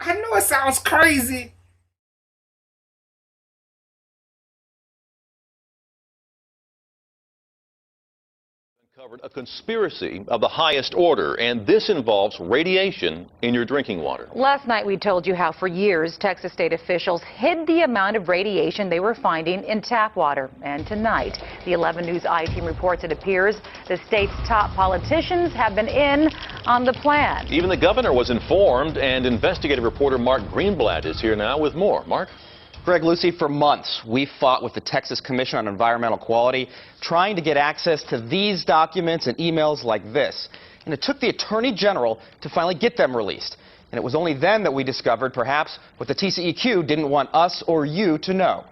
I know it sounds crazy. Uncovered a conspiracy of the highest order, and this involves radiation in your drinking water. Last night we told you how for years Texas state officials hid the amount of radiation they were finding in tap water. And tonight, the 11 News I-Team reports it appears the state's top politicians have been in on the plan. Even the governor was informed, and investigative reporter Mark Greenblatt is here now with more. Mark? Greg, Lucy, for months, we fought with the Texas Commission on Environmental Quality, trying to get access to these documents and emails like this. And it took the Attorney General to finally get them released. And it was only then that we discovered perhaps what the TCEQ didn't want us or you to know.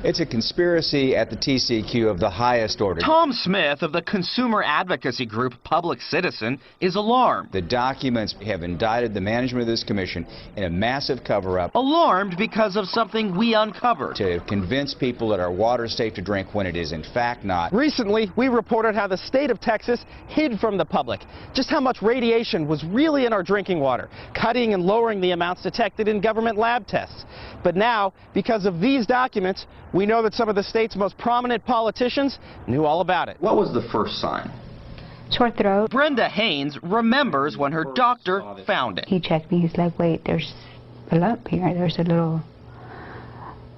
It's a conspiracy at the TCEQ of the highest order. Tom Smith of the consumer advocacy group Public Citizen is alarmed. The documents have indicted the management of this commission in a massive cover-up. Alarmed because of something we uncovered. To convince people that our water is safe to drink when it is in fact not. Recently, we reported how the state of Texas hid from the public just how much radiation was really in our drinking water, cutting and lowering the amounts detected in government lab tests. But now, because of these documents, we know that some of the state's most prominent politicians knew all about it. What was the first sign? Sore throat. Brenda Haynes remembers when her doctor found it. He checked me. He's like, wait, there's a lump here. There's a little...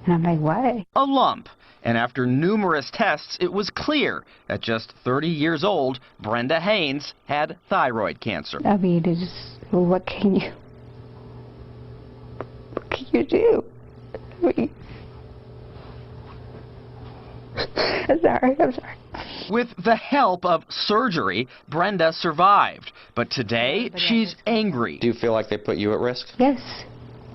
And I'm like, what? A lump. And after numerous tests, it was clear at just 30 years old, Brenda Haynes had thyroid cancer. I mean, what can you do? I mean, I'm sorry. With the help of surgery, Brenda survived. But today, she's angry. Do you feel like they put you at risk? Yes,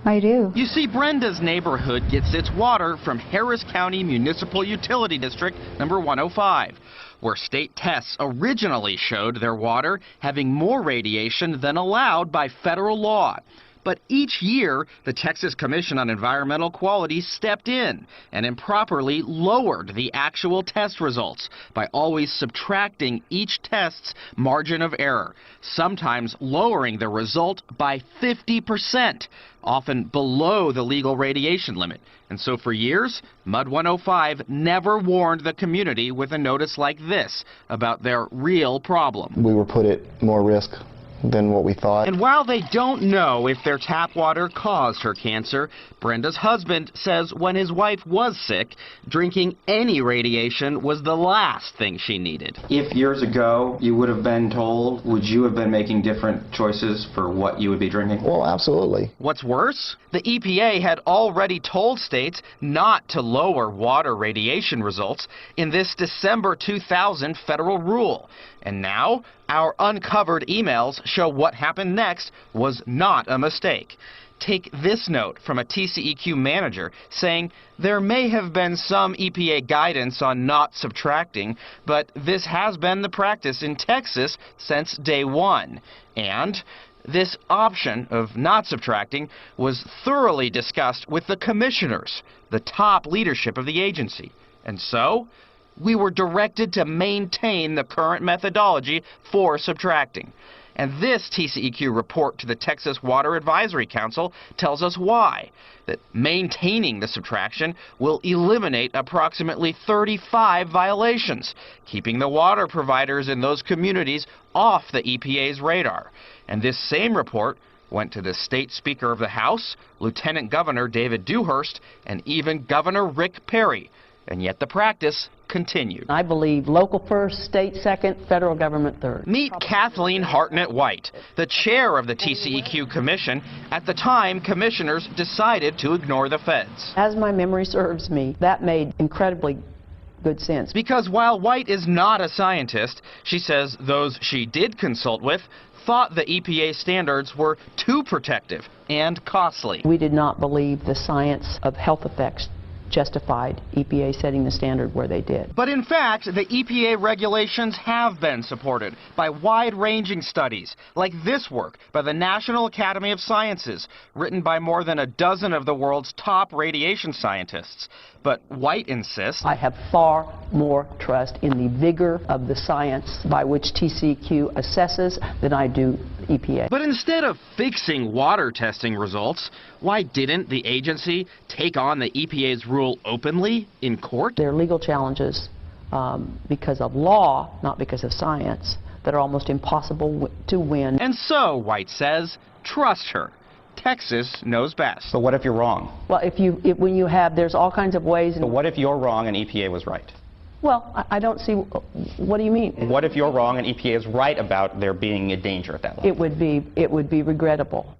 I do. You see, Brenda's neighborhood gets its water from Harris County Municipal Utility District number 105, where state tests originally showed their water having more radiation than allowed by federal law. But each year, the Texas Commission on Environmental Quality stepped in and improperly lowered the actual test results by always subtracting each test's margin of error, sometimes lowering the result by 50%, often below the legal radiation limit. And so for years, Mud 105 never warned the community with a notice like this about their real problem. We were put at more risk than what we thought. And while they don't know if their tap water caused her cancer, Brenda's husband says when his wife was sick, drinking any radiation was the last thing she needed. If years ago you would have been told, would you have been making different choices for what you would be drinking? Well, absolutely. What's worse? The EPA had already told states not to lower water radiation results in this December 2000 federal rule. And now, our uncovered emails show what happened next was not a mistake. Take this note from a TCEQ manager saying there may have been some EPA guidance on not subtracting, but this has been the practice in Texas since day one. And this option of not subtracting was thoroughly discussed with the commissioners, the top leadership of the agency. And so, we were directed to maintain the current methodology for subtracting. And this TCEQ report to the Texas Water Advisory Council tells us why. That maintaining the subtraction will eliminate approximately 35 violations, keeping the water providers in those communities off the EPA's radar. And this same report went to the state Speaker of the House, Lieutenant Governor David Dewhurst, and even Governor Rick Perry. And yet the practice continued. I believe local first, state second, federal government third. Meet Kathleen Hartnett-White, the chair of the TCEQ Commission. At the time, commissioners decided to ignore the feds. As my memory serves me, that made incredibly good sense. Because while White is not a scientist, she says those she did consult with thought the EPA standards were too protective and costly. We did not believe the science of health effects justified EPA setting the standard where they did. But in fact, the EPA regulations have been supported by wide-ranging studies, like this work by the National Academy of Sciences, written by more than a dozen of the world's top radiation scientists. But White insists, I have far more trust in the vigor of the science by which TCEQ assesses than I do EPA. But instead of fixing water testing results, why didn't the agency take on the EPA's rule openly in court? There are legal challenges because of law, not because of science, that are almost impossible to win. And so, White says, trust her. Texas knows best. But what if you're wrong? Well, when you have, there's all kinds of ways. But what if you're wrong and EPA was right? Well, I don't see, what do you mean? What if you're wrong and EPA is right about there being a danger at that level? It would be regrettable.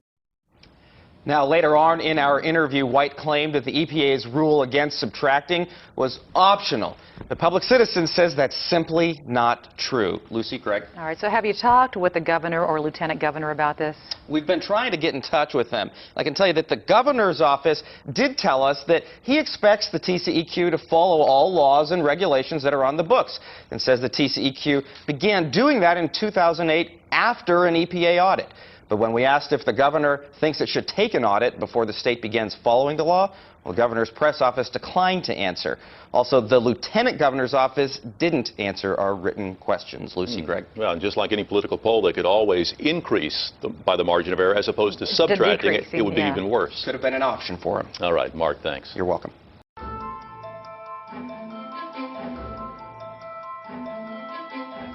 Now, later on in our interview, White claimed that the EPA's rule against subtracting was optional. The Public Citizen says that's simply not true. Lucy, Greg. All right, so have you talked with the governor or lieutenant governor about this? We've been trying to get in touch with them. I can tell you that the governor's office did tell us that he expects the TCEQ to follow all laws and regulations that are on the books, and says the TCEQ began doing that in 2008 after an EPA audit. But when we asked if the governor thinks it should take an audit before the state begins following the law, well, the governor's press office declined to answer. Also, the lieutenant governor's office didn't answer our written questions. Lucy, Greg. Well, and just like any political poll, they could always increase by the margin of error as opposed to subtracting it. It would be even worse. Could have been an option for him. All right, Mark, thanks. You're welcome.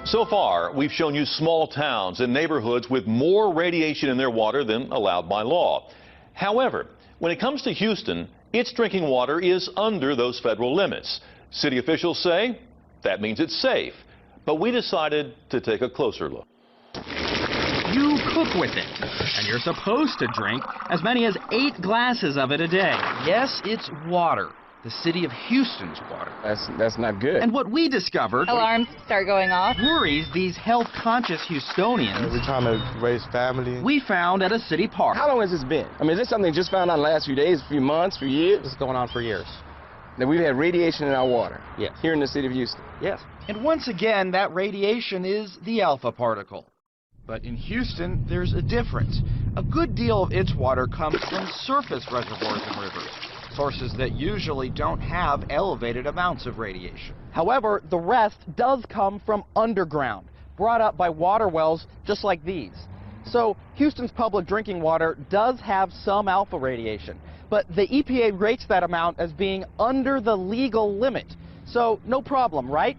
So far, we've shown you small towns and neighborhoods with more radiation in their water than allowed by law. However, when it comes to Houston, its drinking water is under those federal limits. City officials say that means it's safe. But we decided to take a closer look. You cook with it, and you're supposed to drink as many as 8 glasses of it a day. Yes, it's water. The city of Houston's water. That's not good. And what we discovered... Alarms start going off. ...worries these health-conscious Houstonians. We're trying to raise family. We found at a city park. How long has this been? I mean, is this something just found out in the last few days, few months, few years? This is going on for years. That we've had radiation in our water. Yes. Here in the city of Houston. Yes. And once again, that radiation is the alpha particle. But in Houston, there's a difference. A good deal of its water comes from surface reservoirs and rivers. Sources that usually don't have elevated amounts of radiation. However, the rest does come from underground, brought up by water wells just like these. So Houston's public drinking water does have some alpha radiation, but the EPA rates that amount as being under the legal limit. So no problem, right?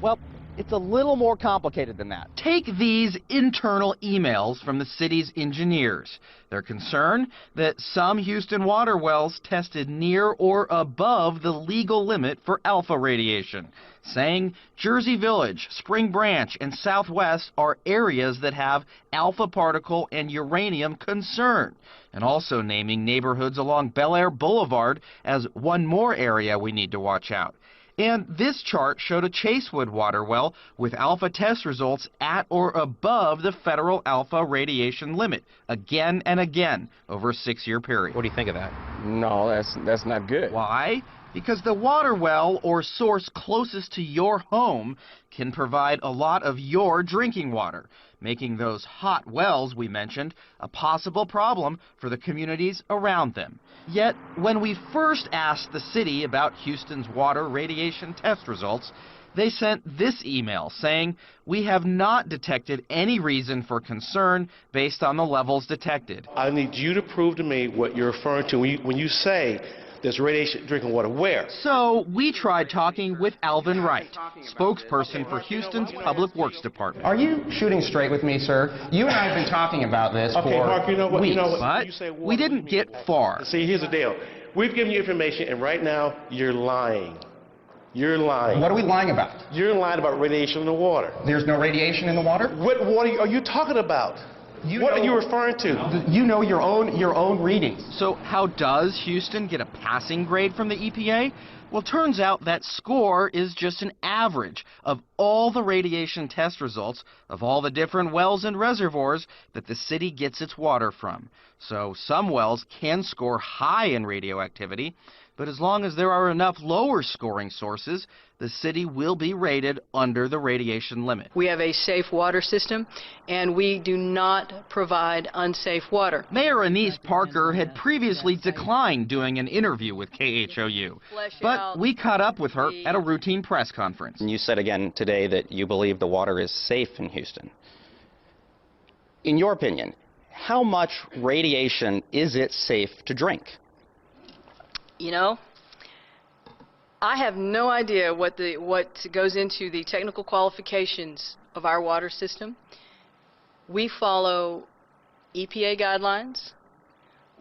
Well, it's a little more complicated than that. Take these internal emails from the city's engineers. They're concerned that some Houston water wells tested near or above the legal limit for alpha radiation, saying Jersey Village, Spring Branch, and Southwest are areas that have alpha particle and uranium concern, and also naming neighborhoods along Bel Air Boulevard as one more area we need to watch out. And this chart showed a Chasewood water well with alpha test results at or above the federal alpha radiation limit, again and again, over a 6-year period. What do you think of that? No, that's not good. Why? Because the water well or source closest to your home can provide a lot of your drinking water, making those hot wells we mentioned a possible problem for the communities around them. Yet, when we first asked the city about Houston's water radiation test results, they sent this email saying, "We have not detected any reason for concern based on the levels detected." I need you to prove to me what you're referring to when you say there's radiation drinking water. Where? So we tried talking with Alvin Wright, spokesperson for Houston's Public Works Department. Are you shooting straight with me, sir? You and I have been talking about this for Mark, you know what? weeks. But you say water, we didn't get far. See, here's the deal. We've given you information, and right now, you're lying. You're lying. What are we lying about? You're lying about radiation in the water. There's no radiation in the water? What water are you talking about? What are you referring to? You know your own readings. So how does Houston get a passing grade from the EPA? Well, turns out that score is just an average of all the radiation test results of all the different wells and reservoirs that the city gets its water from. So some wells can score high in radioactivity, but as long as there are enough lower scoring sources, the city will be rated under the radiation limit. We have a safe water system, and we do not provide unsafe water. Mayor Anise Parker had previously declined doing an interview with KHOU, but we caught up with her at a routine press conference. And you said again today that you believe the water is safe in Houston. In your opinion, how much radiation is it safe to drink? You know, I have no idea what goes into the technical qualifications of our water system. We follow EPA guidelines.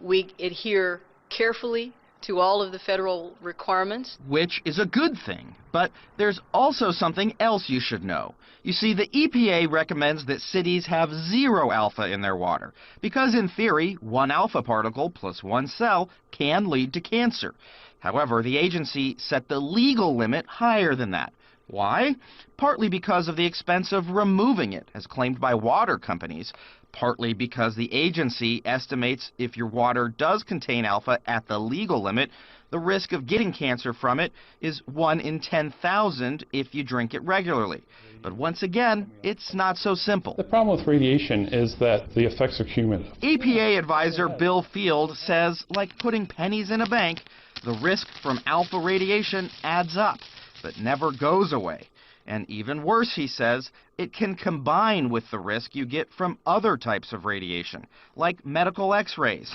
We adhere carefully to all of the federal requirements. Which is a good thing. But there's also something else you should know. You see, the EPA recommends that cities have 0 alpha in their water, because in theory, 1 alpha particle plus 1 cell can lead to cancer. However, the agency set the legal limit higher than that. Why? Partly because of the expense of removing it, as claimed by water companies. Partly because the agency estimates if your water does contain alpha at the legal limit, the risk of getting cancer from it is 1 in 10,000 if you drink it regularly. But once again, it's not so simple. The problem with radiation is that the effects are cumulative. EPA advisor Bill Field says, like putting pennies in a bank, the risk from alpha radiation adds up, but never goes away. And even worse, he says, it can combine with the risk you get from other types of radiation, like medical x-rays,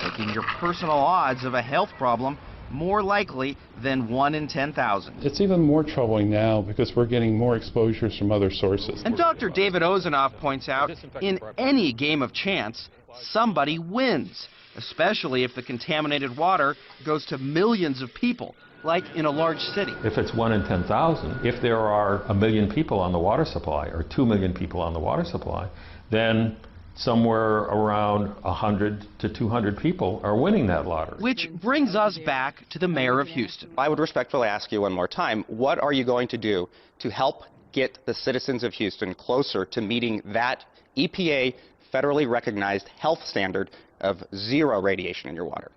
making your personal odds of a health problem more likely than 1 in 10,000. It's even more troubling now because we're getting more exposures from other sources. And Dr. David Ozanoff points out, in any game of chance, somebody wins, especially if the contaminated water goes to millions of people, like in a large city. If it's 1 in 10,000, if there are 1 million people on the water supply or 2 million people on the water supply, then somewhere around 100 to 200 people are winning that lottery. Which brings us back to the mayor of Houston. I would respectfully ask you one more time, what are you going to do to help get the citizens of Houston closer to meeting that EPA federally recognized health standard of 0 radiation in your water?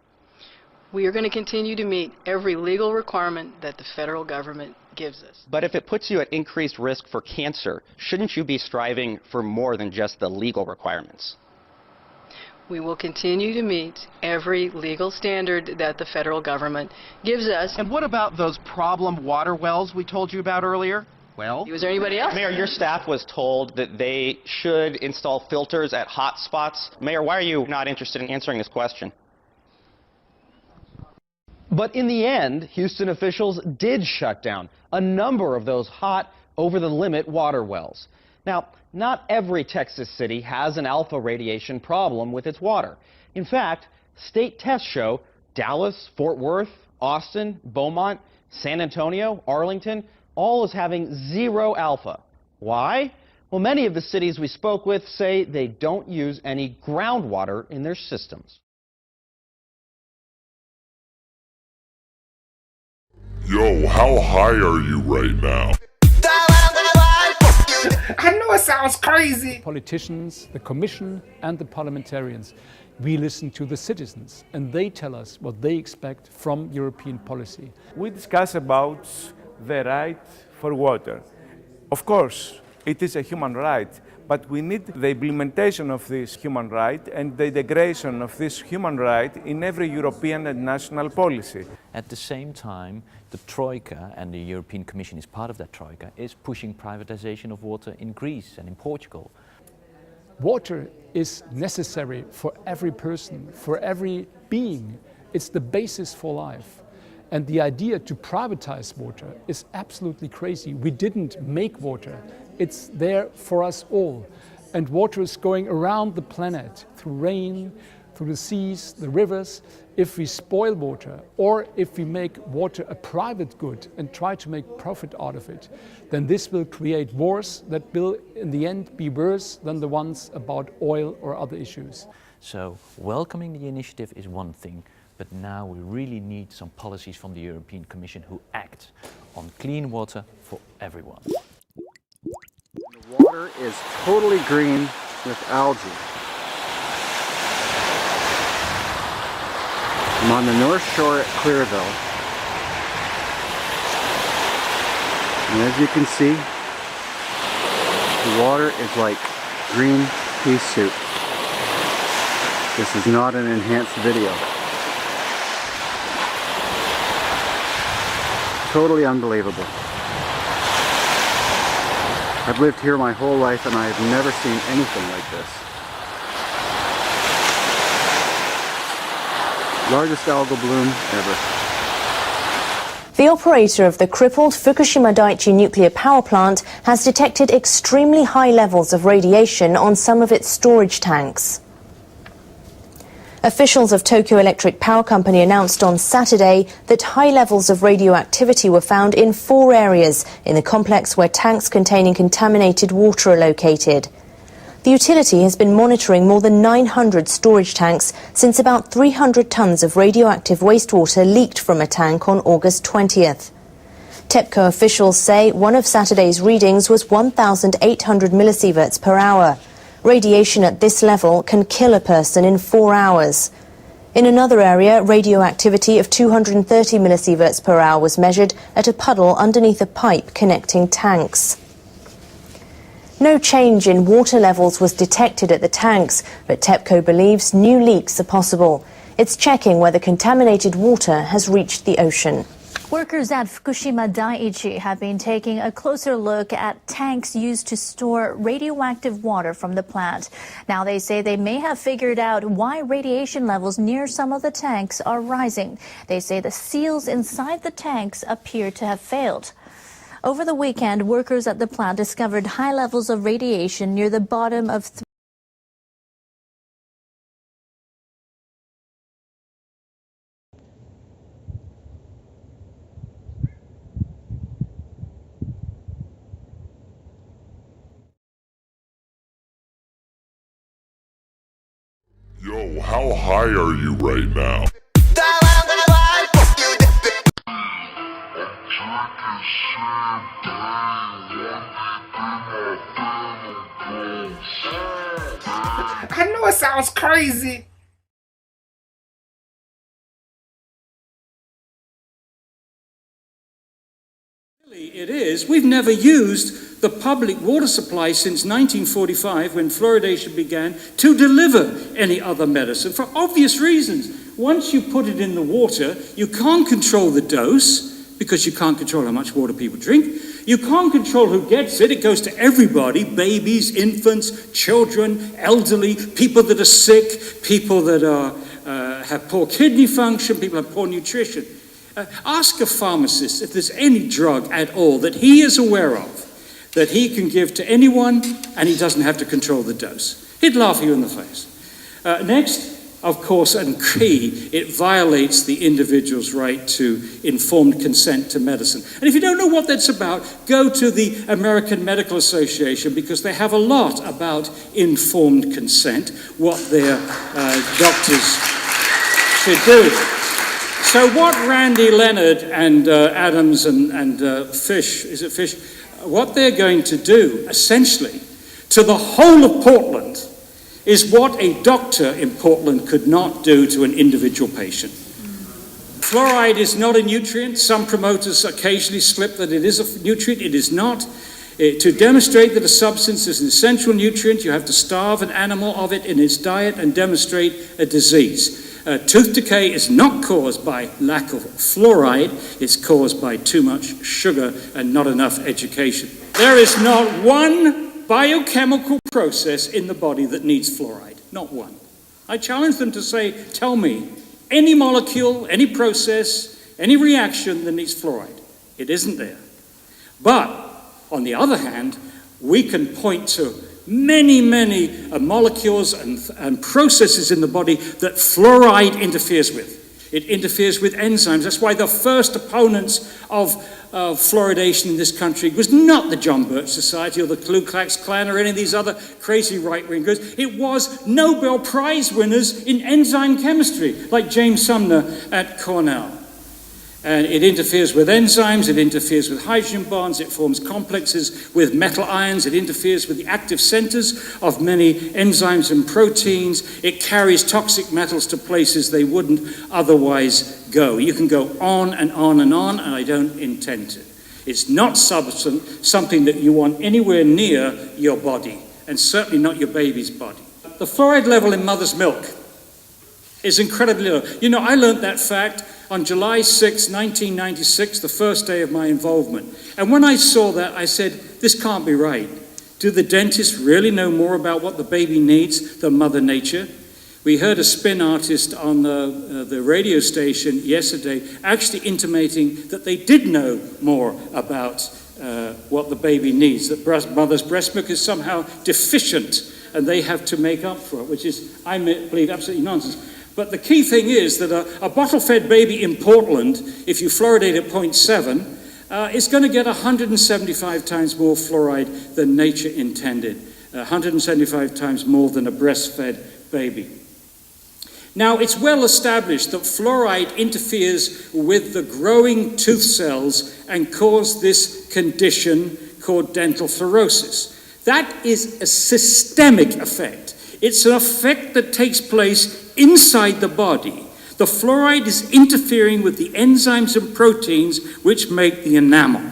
We are going to continue to meet every legal requirement that the federal government gives us. But if it puts you at increased risk for cancer, shouldn't you be striving for more than just the legal requirements? We will continue to meet every legal standard that the federal government gives us. And what about those problem water wells we told you about earlier? Well, was there anybody else? Mayor, your staff was told that they should install filters at hot spots. Mayor, why are you not interested in answering this question? But in the end, Houston officials did shut down a number of those hot, over-the-limit water wells. Now, not every Texas city has an alpha radiation problem with its water. In fact, state tests show Dallas, Fort Worth, Austin, Beaumont, San Antonio, Arlington, all is having 0 alpha. Why? Well, many of the cities we spoke with say they don't use any groundwater in their systems. Yo, how high are you right now? I know it sounds crazy. Politicians, the Commission and the parliamentarians, we listen to the citizens and they tell us what they expect from European policy. We discuss about the right for water. Of course, it is a human right, but we need the implementation of this human right and the integration of this human right in every European and national policy. At the same time, the Troika, and the European Commission is part of that Troika, is pushing privatization of water in Greece and in Portugal. Water is necessary for every person, for every being. It's the basis for life. And the idea to privatize water is absolutely crazy. We didn't make water. It's there for us all. And water is going around the planet through rain, through the seas, the rivers. If we spoil water, or if we make water a private good and try to make profit out of it, then this will create wars that will in the end be worse than the ones about oil or other issues. So welcoming the initiative is one thing, but now we really need some policies from the European Commission who act on clean water for everyone. The water is totally green with algae. I'm on the North Shore at Clearville. And as you can see, the water is like green pea soup. This is not an enhanced video. Totally unbelievable. I've lived here my whole life and I've never seen anything like this. Largest algal bloom ever. The operator of the crippled Fukushima Daiichi nuclear power plant has detected extremely high levels of radiation on some of its storage tanks. Officials of Tokyo Electric Power Company announced on Saturday that high levels of radioactivity were found in 4 areas in the complex where tanks containing contaminated water are located. The utility has been monitoring more than 900 storage tanks since about 300 tons of radioactive wastewater leaked from a tank on August 20th. TEPCO officials say one of Saturday's readings was 1,800 millisieverts per hour. Radiation at this level can kill a person in 4 hours. In another area, radioactivity of 230 millisieverts per hour was measured at a puddle underneath a pipe connecting tanks. No change in water levels was detected at the tanks, but TEPCO believes new leaks are possible. It's checking whether contaminated water has reached the ocean. Workers at Fukushima Daiichi have been taking a closer look at tanks used to store radioactive water from the plant. Now they say they may have figured out why radiation levels near some of the tanks are rising. They say the seals inside the tanks appear to have failed. Over the weekend, workers at the plant discovered high levels of radiation near the bottom of Yo, how high are you right now? I know it sounds crazy. It is. We've never used the public water supply since 1945, when fluoridation began, to deliver any other medicine for obvious reasons. Once you put it in the water, you can't control the dose because you can't control how much water people drink. You can't control who gets it. It goes to everybody: babies, infants, children, elderly, people that are sick, people that have poor kidney function, people have poor nutrition. Ask a pharmacist if there's any drug at all that he is aware of that he can give to anyone and he doesn't have to control the dose. He'd laugh you in the face. Next, of course, and key, it violates the individual's right to informed consent to medicine. And if you don't know what that's about, go to the American Medical Association, because they have a lot about informed consent, what their doctors should do. So what Randy Leonard and Adams and Fish, is it Fish, what they're going to do, essentially, to the whole of Portland, is what a doctor in Portland could not do to an individual patient. Fluoride is not a nutrient. Some promoters occasionally slip that it is a nutrient. It is not. To demonstrate that a substance is an essential nutrient, you have to starve an animal of it in its diet and demonstrate a disease. Tooth decay is not caused by lack of fluoride. It's caused by too much sugar and not enough education. There is not one biochemical process in the body that needs fluoride. Not one. I challenge them to say, tell me, any molecule, any process, any reaction that needs fluoride. It isn't there. But, on the other hand, we can point to many molecules and processes in the body that fluoride interferes with. It interferes with enzymes. That's why the first opponents of fluoridation in this country was not the John Birch Society or the Ku Klux Klan or any of these other crazy right-wing groups. It was Nobel Prize winners in enzyme chemistry, like James Sumner at Cornell. And it interferes with enzymes, it interferes with hydrogen bonds, it forms complexes with metal ions, it interferes with the active centers of many enzymes and proteins, it carries toxic metals to places they wouldn't otherwise go. You can go on and on and on, and I don't intend to. It's not something that you want anywhere near your body, and certainly not your baby's body. The fluoride level in mother's milk is incredibly low. You know, I learned that fact on July 6, 1996, the first day of my involvement. And when I saw that, I said, this can't be right. Do the dentists really know more about what the baby needs than Mother Nature? We heard a spin artist on the radio station yesterday actually intimating that they did know more about what the baby needs, that mother's breast milk is somehow deficient and they have to make up for it, which is, I believe, absolutely nonsense. But the key thing is that a bottle-fed baby in Portland, if you fluoridate at 0.7, is going to get 175 times more fluoride than nature intended, 175 times more than a breastfed baby. Now, it's well established that fluoride interferes with the growing tooth cells and causes this condition called dental fluorosis. That is a systemic effect. It's an effect that takes place inside the body. The fluoride is interfering with the enzymes and proteins which make the enamel.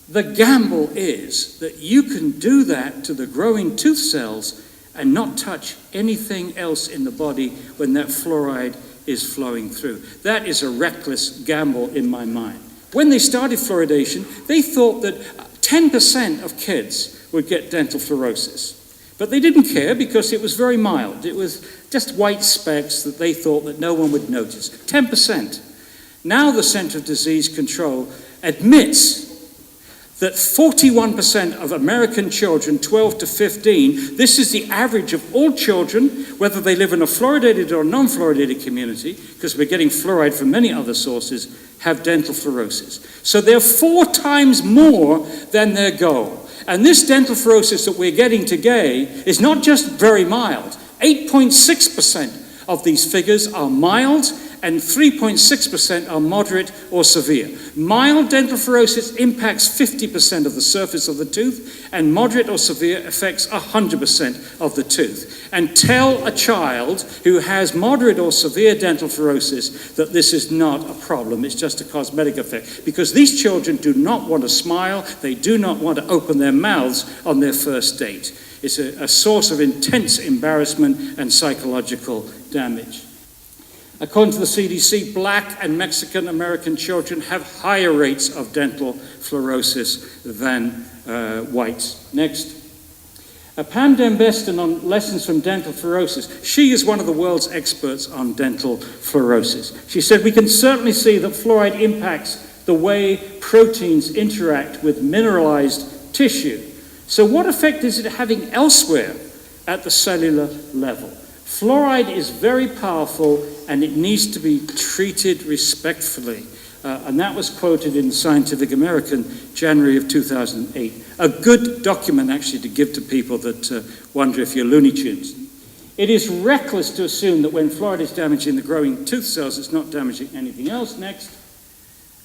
The gamble is that you can do that to the growing tooth cells and not touch anything else in the body when that fluoride is flowing through. That is a reckless gamble in my mind. When they started fluoridation, they thought that 10% of kids would get dental fluorosis. But they didn't care because it was very mild. It was just white specks that they thought that no one would notice. 10%. Now the Center for Disease Control admits that 41% of American children, 12 to 15, this is the average of all children, whether they live in a fluoridated or non-fluoridated community, because we're getting fluoride from many other sources, have dental fluorosis. So they're 4 times more than their goal. And this dental fluorosis that we're getting today is not just very mild. 8.6% of these figures are mild, and 3.6% are moderate or severe. Mild dental fluorosis impacts 50% of the surface of the tooth, and moderate or severe affects 100% of the tooth. And tell a child who has moderate or severe dental fluorosis that this is not a problem, it's just a cosmetic effect. Because these children do not want to smile, they do not want to open their mouths on their first date. It's a source of intense embarrassment and psychological damage. According to the CDC, Black and Mexican American children have higher rates of dental fluorosis than whites. Next. Pam Dembeston on lessons from dental fluorosis. She is one of the world's experts on dental fluorosis. She said, we can certainly see that fluoride impacts the way proteins interact with mineralized tissue. So what effect is it having elsewhere at the cellular level? Fluoride is very powerful and it needs to be treated respectfully. And that was quoted in Scientific American, January of 2008. A good document, actually, to give to people that wonder if you're Looney Tunes. It is reckless to assume that when fluoride is damaging the growing tooth cells, it's not damaging anything else. Next.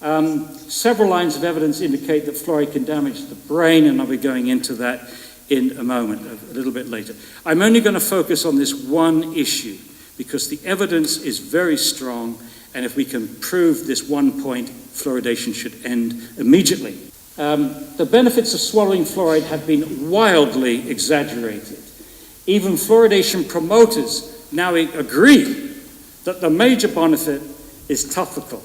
Several lines of evidence indicate that fluoride can damage the brain, and I'll be going into that in a moment, a little bit later. I'm only going to focus on this one issue because the evidence is very strong, and if we can prove this one point, fluoridation should end immediately. The benefits of swallowing fluoride have been wildly exaggerated. Even fluoridation promoters now agree that the major benefit is topical,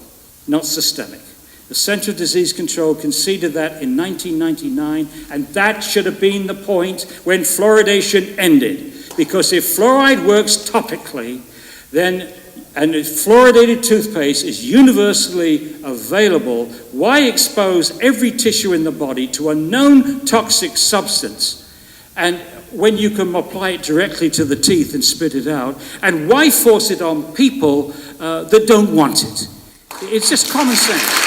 not systemic. The Center for Disease Control conceded that in 1999, and that should have been the point when fluoridation ended. Because if fluoride works topically, then, and if fluoridated toothpaste is universally available, why expose every tissue in the body to a known toxic substance? And when you can apply it directly to the teeth and spit it out, and why force it on people that don't want it? It's just common sense.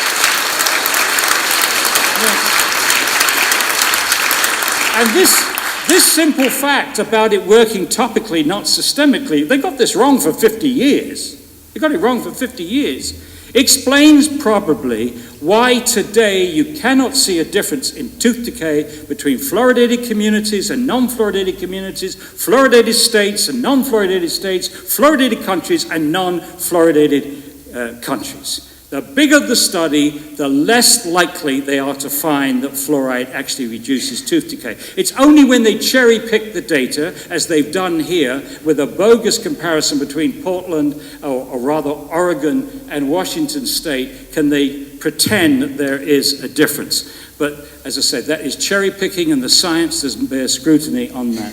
And this simple fact about it working topically, not systemically, they got this wrong for 50 years. They got it wrong for 50 years. Explains probably why today you cannot see a difference in tooth decay between fluoridated communities and non-fluoridated communities, fluoridated states and non-fluoridated states, fluoridated countries and non-fluoridated countries. The bigger the study, the less likely they are to find that fluoride actually reduces tooth decay. It's only when they cherry pick the data, as they've done here, with a bogus comparison between Portland, or rather Oregon and Washington State, can they pretend that there is a difference. But as I said, that is cherry picking, and the science doesn't bear scrutiny on that.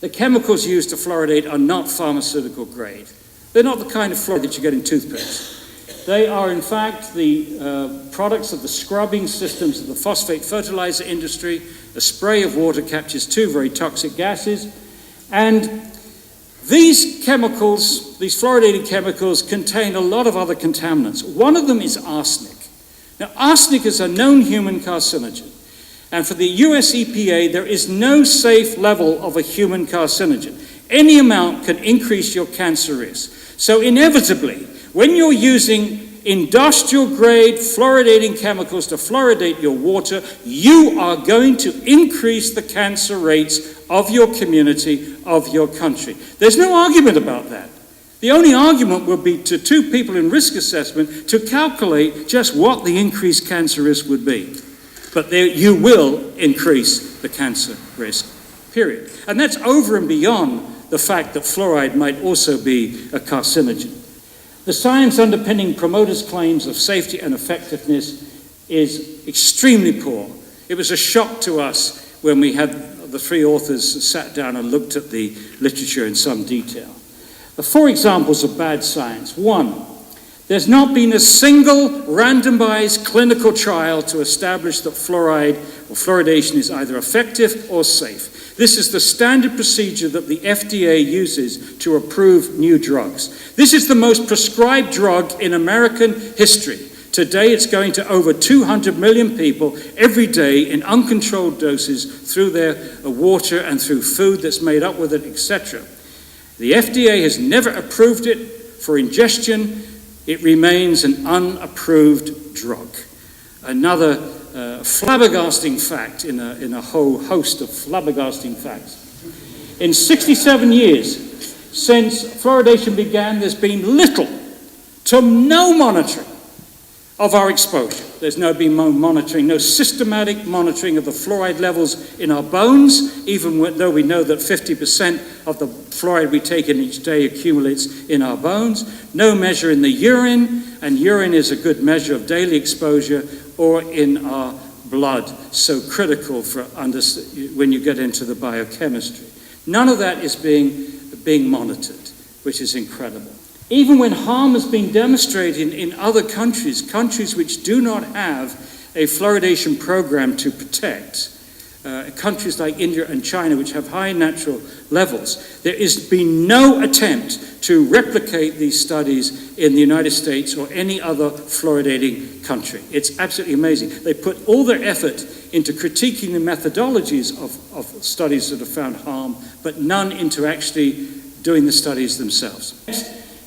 The chemicals used to fluoridate are not pharmaceutical grade. They're not the kind of fluoride that you get in toothpaste. They are, in fact, the products of the scrubbing systems of the phosphate fertilizer industry. A spray of water captures 2 very toxic gases. And these chemicals, these fluoridated chemicals, contain a lot of other contaminants. One of them is arsenic. Now, arsenic is a known human carcinogen. And for the US EPA, there is no safe level of a human carcinogen. Any amount can increase your cancer risk. So inevitably, when you're using industrial-grade fluoridating chemicals to fluoridate your water, you are going to increase the cancer rates of your community, of your country. There's no argument about that. The only argument will be to 2 people in risk assessment to calculate just what the increased cancer risk would be. But there, you will increase the cancer risk, period. And that's over and beyond the fact that fluoride might also be a carcinogen. The science underpinning promoters' claims of safety and effectiveness is extremely poor. It was a shock to us when we had the 3 authors sat down and looked at the literature in some detail. The 4 examples of bad science. 1, there's not been a single randomized clinical trial to establish that fluoride or fluoridation is either effective or safe. This is the standard procedure that the FDA uses to approve new drugs. This is the most prescribed drug in American history. Today it's going to over 200 million people every day in uncontrolled doses through their water and through food that's made up with it, etc. The FDA has never approved it for ingestion. It remains an unapproved drug. Another flabbergasting fact in a whole host of flabbergasting facts. In 67 years since fluoridation began, there's been little to no monitoring of our exposure. There's been monitoring, no systematic monitoring of the fluoride levels in our bones, even though we know that 50% of the fluoride we take in each day accumulates in our bones. No measure in the urine, and urine is a good measure of daily exposure, or in our blood, so critical for when you get into the biochemistry. None of that is being monitored, which is incredible. Even when harm has been demonstrated in other countries, countries which do not have a fluoridation program to protect, countries like India and China, which have high natural levels, there has been no attempt to replicate these studies in the United States or any other fluoridating country. It's absolutely amazing. They put all their effort into critiquing the methodologies of studies that have found harm, but none into actually doing the studies themselves.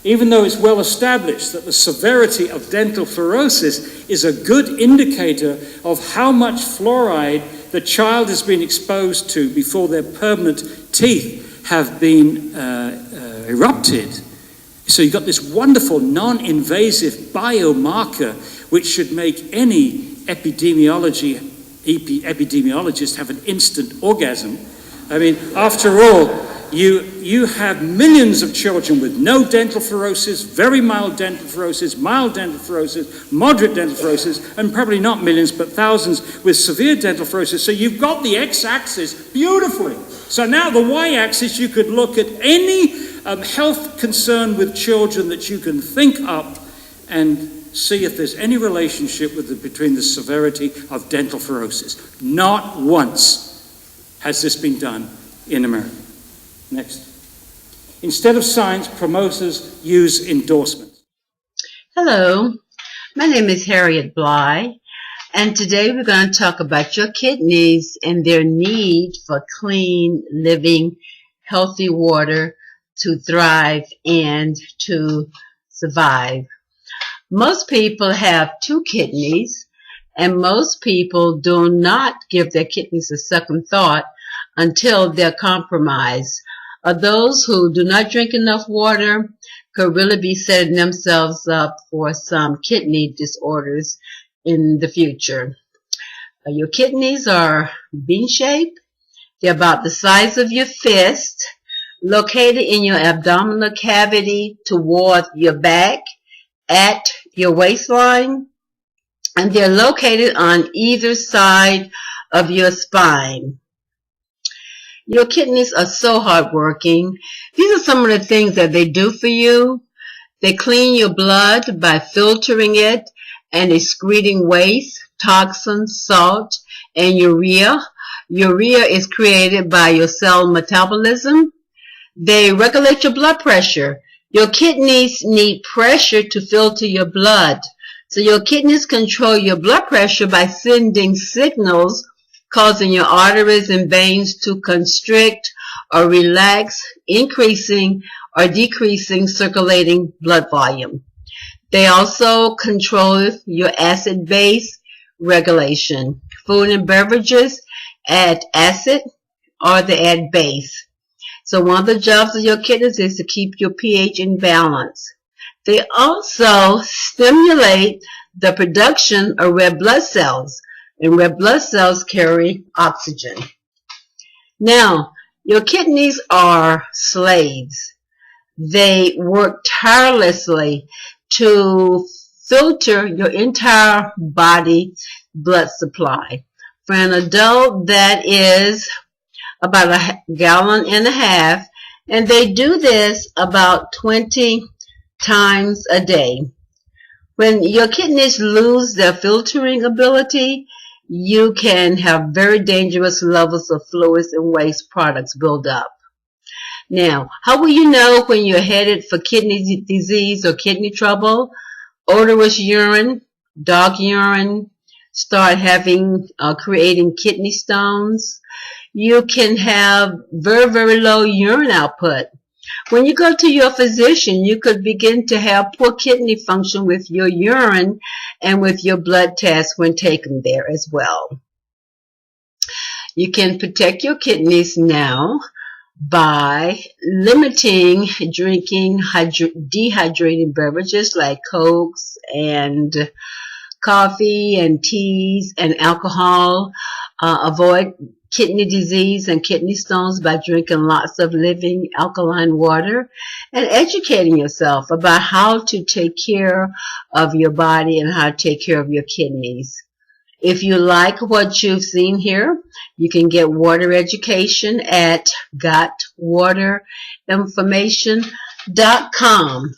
Even though it's well established that the severity of dental fluorosis is a good indicator of how much fluoride the child has been exposed to before their permanent teeth have been erupted. So you've got this wonderful non-invasive biomarker which should make any epidemiologist have an instant orgasm. I mean, after all, you have millions of children with no dental fluorosis, very mild dental fluorosis, mild dental fluorosis, moderate dental fluorosis, and probably not millions, but thousands with severe dental fluorosis. So you've got the x-axis beautifully. So now the y-axis, you could look at any health concern with children that you can think up and see if there's any relationship between the severity of dental fluorosis. Not once has this been done in America. Next. Instead of science, promoters use endorsements. Hello, my name is Harriet Bly, and today we're going to talk about your kidneys and their need for clean, living, healthy water to thrive and to survive. Most people have 2 kidneys, and most people do not give their kidneys a second thought until they're compromised. Those who do not drink enough water could really be setting themselves up for some kidney disorders in the future. Your kidneys are bean-shaped. They're about the size of your fist, located in your abdominal cavity toward your back at your waistline, and they're located on either side of your spine. Your kidneys are so hardworking. These are some of the things that they do for you. They clean your blood by filtering it and excreting waste, toxins, salt, and urea. Urea is created by your cell metabolism. They regulate your blood pressure. Your kidneys need pressure to filter your blood. So your kidneys control your blood pressure by sending signals causing your arteries and veins to constrict or relax, increasing or decreasing circulating blood volume. They also control your acid-base regulation. Food and beverages add acid or they add base. So one of the jobs of your kidneys is to keep your pH in balance. They also stimulate the production of red blood cells, and red blood cells carry oxygen. Now, your kidneys are slaves. They work tirelessly to filter your entire body blood supply. For an adult, that is about a gallon and a half, and they do this about 20 times a day. When your kidneys lose their filtering ability, you can have very dangerous levels of fluids and waste products build up. Now, how will you know when you're headed for kidney disease or kidney trouble? Odorous urine, dark urine, start creating kidney stones. You can have very, very low urine output. When you go to your physician, you could begin to have poor kidney function with your urine and with your blood tests when taken there as well. You can protect your kidneys now by limiting drinking dehydrating beverages like Cokes and coffee and teas and alcohol. Avoid kidney disease and kidney stones by drinking lots of living alkaline water and educating yourself about how to take care of your body and how to take care of your kidneys. If you like what you've seen here, you can get water education at gotwaterinformation.com.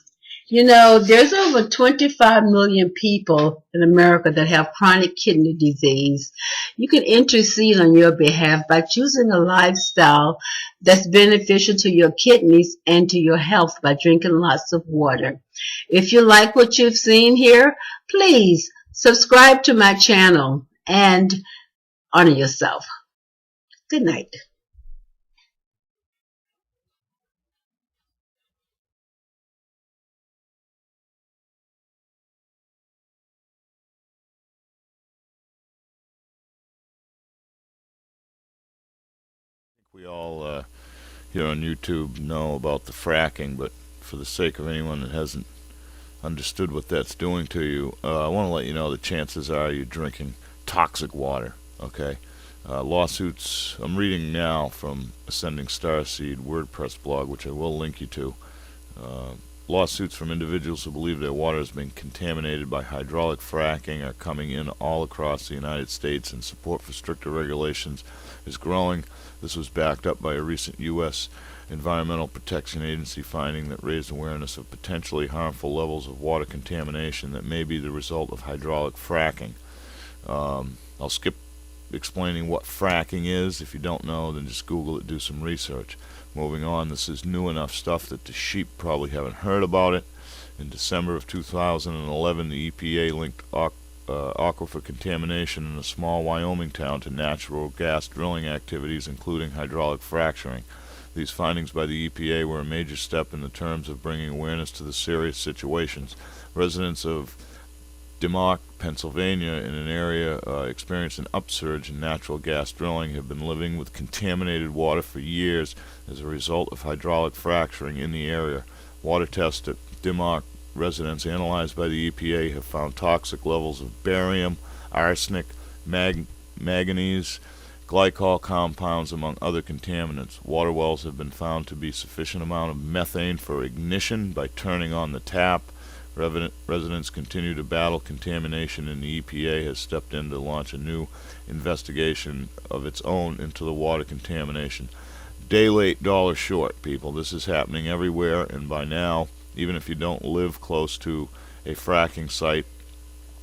You know, there's over 25 million people in America that have chronic kidney disease. You can intercede on your behalf by choosing a lifestyle that's beneficial to your kidneys and to your health by drinking lots of water. If you like what you've seen here, please subscribe to my channel and honor yourself. Good night. We all here on YouTube know about the fracking, but for the sake of anyone that hasn't understood what that's doing to you, I want to let you know the chances are you're drinking toxic water, okay? Lawsuits, I'm reading now from Ascending Starseed WordPress blog, which I will link you to. Lawsuits from individuals who believe their water has been contaminated by hydraulic fracking are coming in all across the United States, and support for stricter regulations is growing. This was backed up by a recent U.S. Environmental Protection Agency finding that raised awareness of potentially harmful levels of water contamination that may be the result of hydraulic fracking. I'll skip explaining what fracking is. If you don't know, then just Google it, do some research. Moving on, this is new enough stuff that the sheep probably haven't heard about it. In December of 2011, the EPA linked aquifer contamination in a small Wyoming town to natural gas drilling activities, including hydraulic fracturing. These findings by the EPA were a major step in the terms of bringing awareness to the serious situations. Residents of Demark, Pennsylvania, in an area experienced an upsurge in natural gas drilling, have been living with contaminated water for years as a result of hydraulic fracturing in the area. Water tests at Demark residents analyzed by the EPA have found toxic levels of barium, arsenic, manganese, glycol compounds, among other contaminants. Water wells have been found to be sufficient amount of methane for ignition by turning on the tap. Residents continue to battle contamination, and the EPA has stepped in to launch a new investigation of its own into the water contamination. day late, dollar short, people. This is happening everywhere, and by now, even if you don't live close to a fracking site,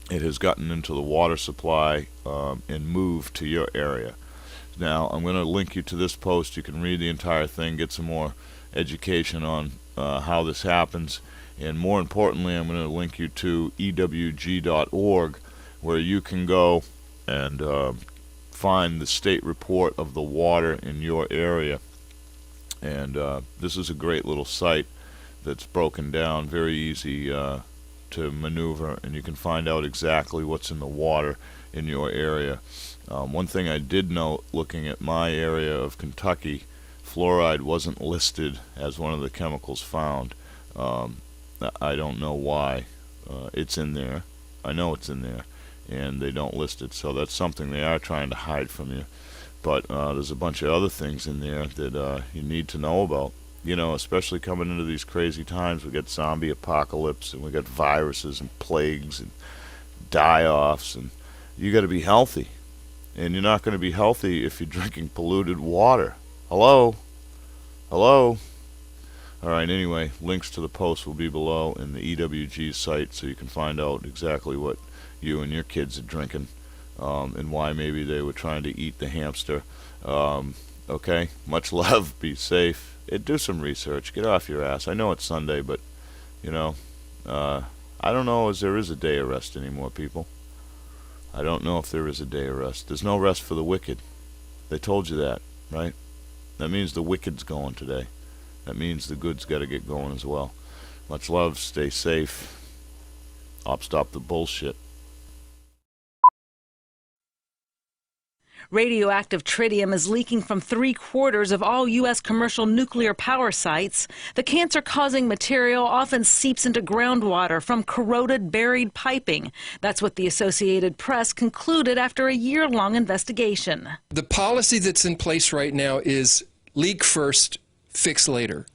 it has gotten into the water supply and moved to your area. Now, I'm going to link you to this post. You can read the entire thing, get some more education on how this happens, and more importantly, I'm going to link you to ewg.org, where you can go and find the state report of the water in your area. And this is a great little site that's broken down, very easy to maneuver, and you can find out exactly what's in the water in your area. One thing I did note, looking at my area of Kentucky, fluoride wasn't listed as one of the chemicals found. I don't know why. It's in there. I know it's in there, and they don't list it, so that's something they are trying to hide from you. But there's a bunch of other things in there that you need to know about. You know, especially coming into these crazy times. We got zombie apocalypse, and we got viruses and plagues and die-offs, and you got to be healthy. And you're not going to be healthy if you're drinking polluted water. Hello? Hello? Alright, anyway, links to the post will be below in the EWG site, so you can find out exactly what you and your kids are drinking, and why maybe they were trying to eat the hamster. Okay, much love, be safe. Do some research, get off your ass. I know it's Sunday, but, you know, I don't know if there is a day of rest anymore, people. I don't know if there is a day of rest. There's no rest for the wicked. They told you that, right? That means the wicked's going today. That means the good's got to get going as well. Much love, stay safe. Stop the bullshit. Radioactive tritium is leaking from 3/4 of all U.S. commercial nuclear power sites. The cancer-causing material often seeps into groundwater from corroded, buried piping. That's what the Associated Press concluded after a year-long investigation. The policy that's in place right now is leak first, fix later.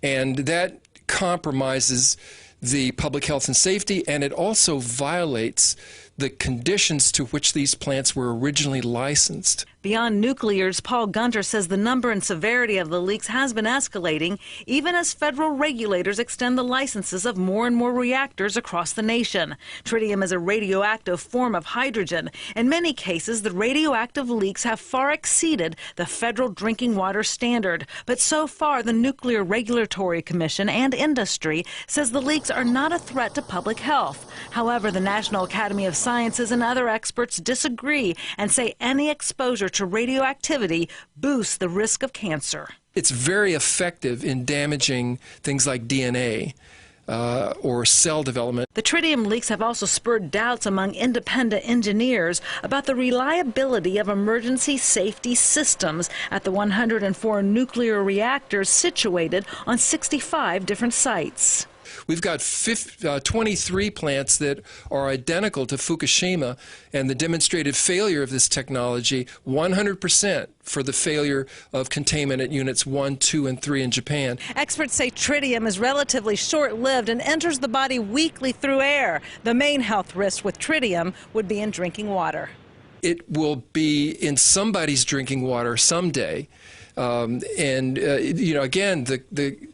And that compromises the public health and safety, and it also violates the conditions to which these plants were originally licensed. Beyond Nuclear's Paul Gunter says the number and severity of the leaks has been escalating, even as federal regulators extend the licenses of more and more reactors across the nation. Tritium is a radioactive form of hydrogen. In many cases, the radioactive leaks have far exceeded the federal drinking water standard. But so far, the Nuclear Regulatory Commission and industry says the leaks are not a threat to public health. However, the National Academy of Sciences and other experts disagree and say any exposure to radioactivity boosts the risk of cancer. It's very effective in damaging things like DNA or cell development. The tritium leaks have also spurred doubts among independent engineers about the reliability of emergency safety systems at the 104 nuclear reactors situated on 65 different sites. We've got 23 plants that are identical to Fukushima, and the demonstrated failure of this technology, 100% for the failure of containment at units 1, 2, and 3 in Japan. Experts say tritium is relatively short-lived and enters the body weakly through air. The main health risk with tritium would be in drinking water. It will be in somebody's drinking water someday. You know, again,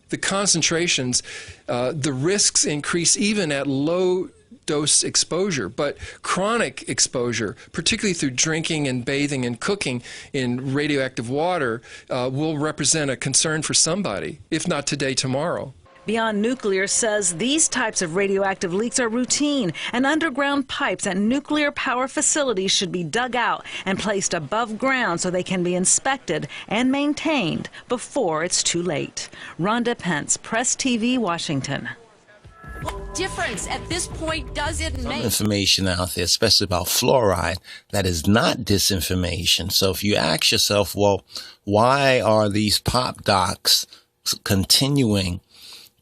the concentrations, the risks increase even at low dose exposure, but chronic exposure, particularly through drinking and bathing and cooking in radioactive water, will represent a concern for somebody, if not today, tomorrow. Beyond Nuclear says these types of radioactive leaks are routine, and underground pipes at nuclear power facilities should be dug out and placed above ground so they can be inspected and maintained before it's too late. Rhonda Pence, Press TV, Washington. What difference at this point does it make? Information out there, especially about fluoride, that is not disinformation. So if you ask yourself, well, why are these pop docs continuing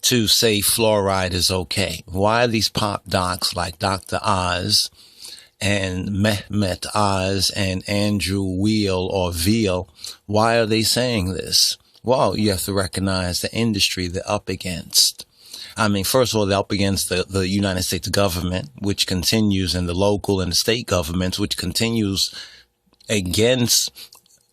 to say fluoride is okay? Why are these pop docs like Dr. Oz and Mehmet Oz and Andrew Veal, why are they saying this? Well, you have to recognize the industry they're up against. I mean, first of all, they're up against the United States government, which continues, and the local and the state governments, which continues against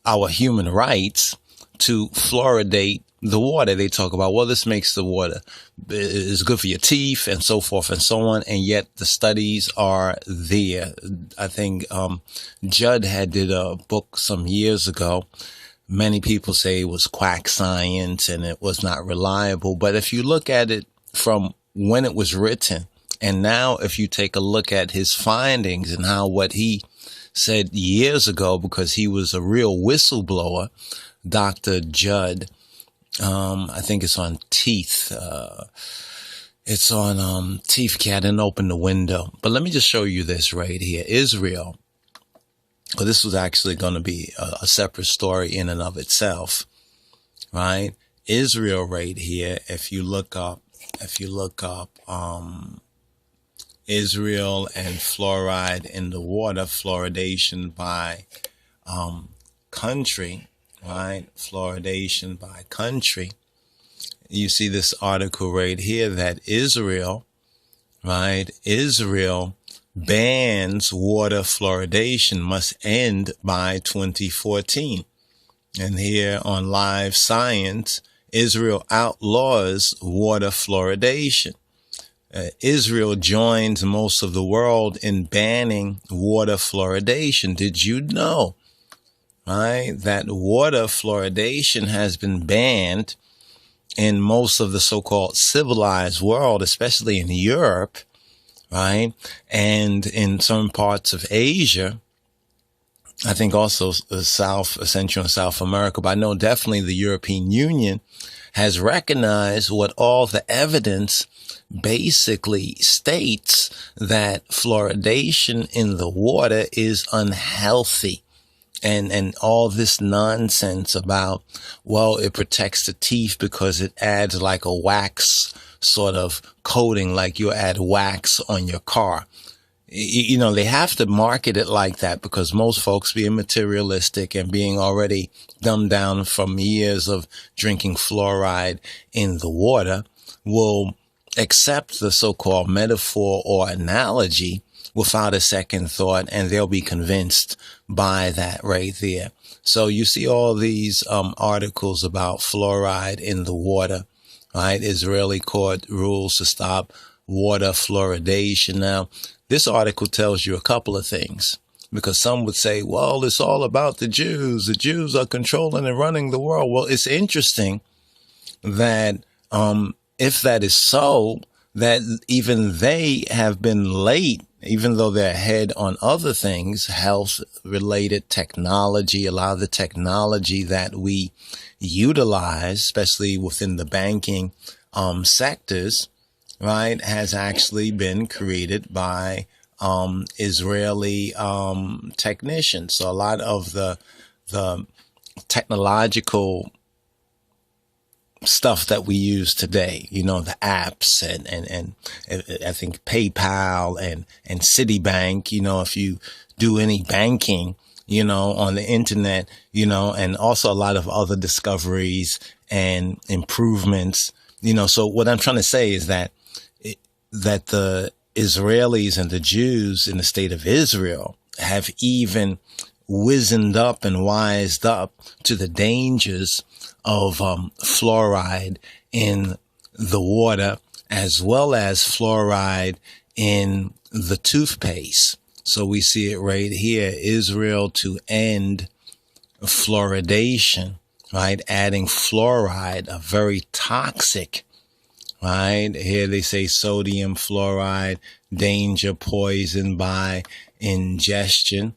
our human rights to fluoridate the water. They talk about, well, this makes the water is good for your teeth and so forth and so on. And yet the studies are there. I think Judd did a book some years ago. Many people say it was quack science and it was not reliable. But if you look at it from when it was written, and now if you take a look at his findings and how what he said years ago, because he was a real whistleblower, Dr. Judd, I think it's on Teeth. It's on Teeth. I didn't open the window. But let me just show you this right here. Israel. Well, this was actually going to be a separate story in and of itself, right? Israel right here. If you look up Israel and fluoride in the water, fluoridation by country, right? Fluoridation by country. You see this article right here that Israel, right? Israel bans water fluoridation, must end by 2014. And here on Live Science, Israel outlaws water fluoridation. Israel joins most of the world in banning water fluoridation. Did you know, right, that water fluoridation has been banned in most of the so-called civilized world, especially in Europe, right, and in some parts of Asia? I think also Central and South America, but I know definitely the European Union has recognized what all the evidence basically states, that fluoridation in the water is unhealthy. And all this nonsense about, well, it protects the teeth because it adds like a wax sort of coating, like you add wax on your car. You know, they have to market it like that because most folks, being materialistic and being already dumbed down from years of drinking fluoride in the water, will accept the so-called metaphor or analogy without a second thought, and they'll be convinced by that right there. So you see all these articles about fluoride in the water, right? Israeli court rules to stop water fluoridation. Now, this article tells you a couple of things, because some would say, well, it's all about the Jews. The Jews are controlling and running the world. Well, it's interesting that if that is so, that even they have been late, even though they're ahead on other things, health-related technology. A lot of the technology that we utilize, especially within the banking sectors, right, has actually been created by Israeli technicians. So a lot of the technological stuff that we use today, you know, the apps and I think PayPal and Citibank, you know, if you do any banking, you know, on the internet, you know, and also a lot of other discoveries and improvements, you know. So what I'm trying to say is that the Israelis and the Jews in the state of Israel have even wizened up and wised up to the dangers of fluoride in the water, as well as fluoride in the toothpaste. So we see it right here, Israel to end fluoridation, right? Adding fluoride, a very toxic, right? Here they say sodium fluoride, danger, poison by ingestion.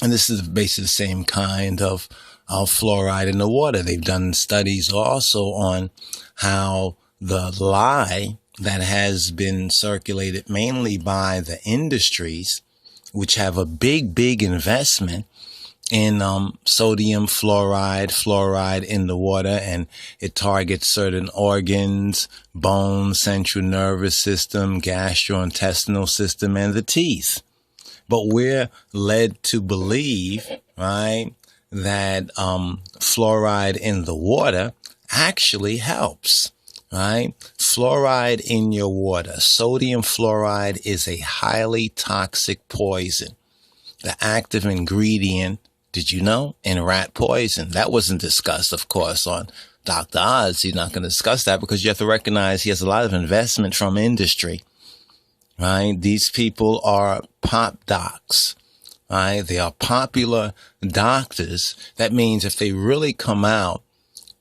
And this is basically the same kind of fluoride in the water. They've done studies also on how the lie that has been circulated mainly by the industries, which have a big investment in sodium fluoride in the water, and it targets certain organs, bones, central nervous system, gastrointestinal system, and the teeth. But we're led to believe, right, that fluoride in the water actually helps, right? Fluoride in your water. Sodium fluoride is a highly toxic poison. The active ingredient Did you know? In rat poison. That wasn't discussed, of course, on Dr. Oz. He's not going to discuss that because you have to recognize he has a lot of investment from industry, right? These people are pop docs, right? They are popular doctors. That means if they really come out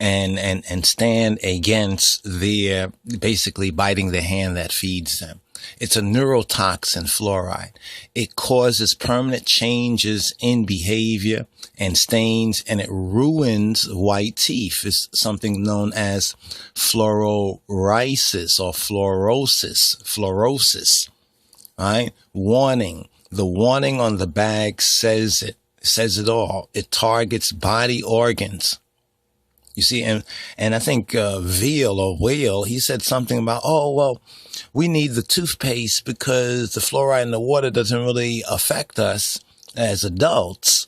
and stand against their basically biting the hand that feeds them. It's a neurotoxin, fluoride. It causes permanent changes in behavior and stains, and it ruins white teeth. It's something known as fluorosis or fluorosis, right? Warning. The warning on the bag says it all. It targets body organs. You see, and I think Wheel, he said something about, oh, well, we need the toothpaste because the fluoride in the water doesn't really affect us as adults,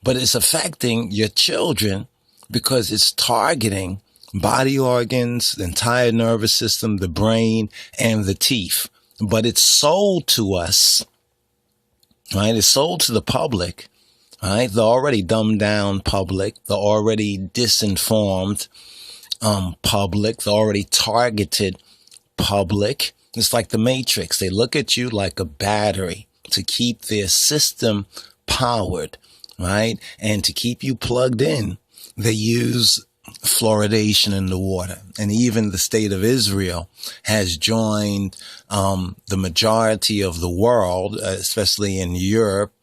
but it's affecting your children because it's targeting body organs, the entire nervous system, the brain, and the teeth. But it's sold to us, right? It's sold to the public. Right? The already dumbed down public, the already disinformed public, the already targeted public. It's like the Matrix. They look at you like a battery to keep their system powered, right? And to keep you plugged in, they use fluoridation in the water. And even the state of Israel has joined the majority of the world, especially in Europe,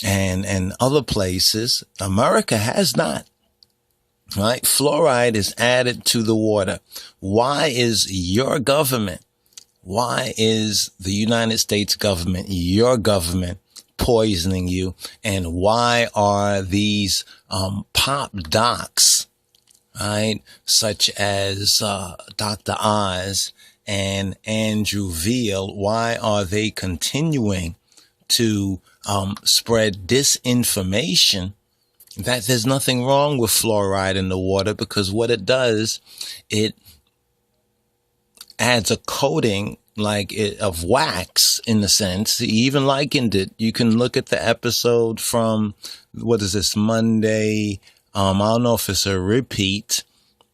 and other places. America has not, right? Fluoride is added to the water. Why is your government, why is the United States government, your government, poisoning you? And why are these pop docs, right, such as Dr. Oz and Andrew Veal, why are they continuing to spread disinformation that there's nothing wrong with fluoride in the water? Because what it does, it adds a coating of wax, in a sense. He even likened it. You can look at the episode from, what is this, Monday? I don't know if it's a repeat.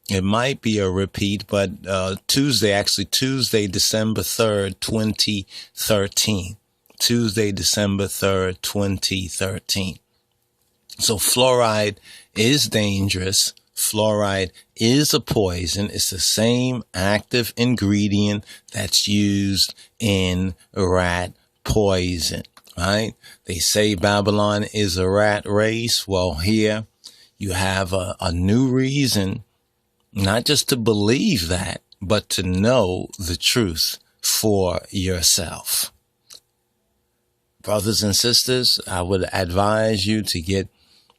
It might be a repeat, but Tuesday, December 3rd, 2013. Tuesday, December 3rd, 2013. So fluoride is dangerous. Fluoride is a poison. It's the same active ingredient that's used in rat poison, right? They say Babylon is a rat race. Well, here you have a new reason, not just to believe that, but to know the truth for yourself. Brothers and sisters, I would advise you to get,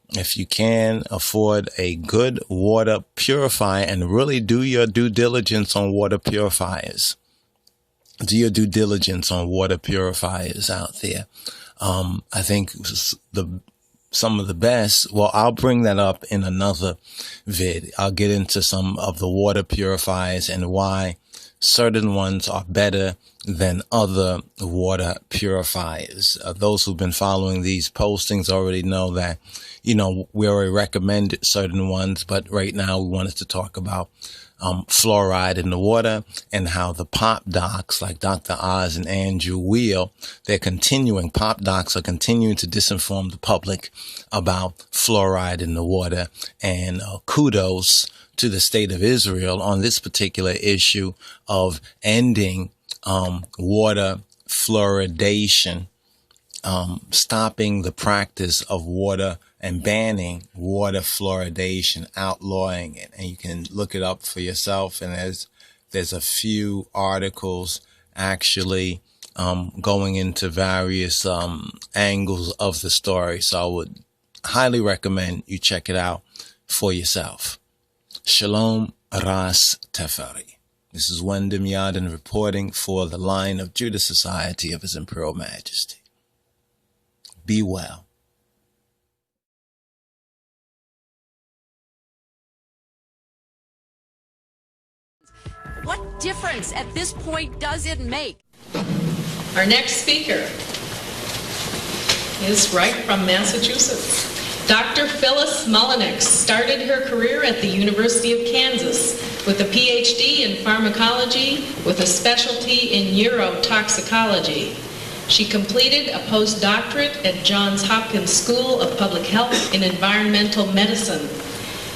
if you can, afford a good water purifier and really do your due diligence on water purifiers. Do your due diligence on water purifiers out there. I think some of the best, well, I'll bring that up in another vid. I'll get into some of the water purifiers and why certain ones are better than other water purifiers. Those who've been following these postings already know that, we already recommended certain ones, but right now we wanted to talk about fluoride in the water and how the pop docs like Dr. Oz and Andrew Weil, pop docs are continuing to disinform the public about fluoride in the water. And kudos to the state of Israel on this particular issue of ending water fluoridation, stopping the practice of water and banning water fluoridation, outlawing it. And you can look it up for yourself. And there's a few articles actually going into various angles of the story. So I would highly recommend you check it out for yourself. Shalom Ras Teferi. This is Wendem Yadin reporting for the Line of Judah Society of His Imperial Majesty. Be well. What difference at this point does it make? Our next speaker is right from Massachusetts. Dr. Phyllis Mullenix started her career at the University of Kansas with a PhD in pharmacology with a specialty in neurotoxicology. She completed a postdoctorate at Johns Hopkins School of Public Health in Environmental Medicine.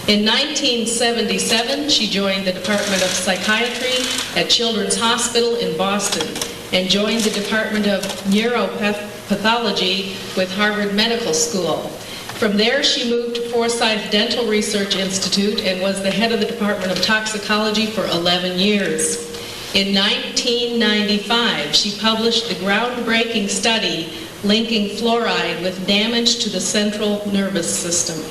In 1977, she joined the Department of Psychiatry at Children's Hospital in Boston and joined the Department of Neuropathology with Harvard Medical School. From there, she moved to Forsyth Dental Research Institute and was the head of the Department of Toxicology for 11 years. In 1995, she published the groundbreaking study linking fluoride with damage to the central nervous system.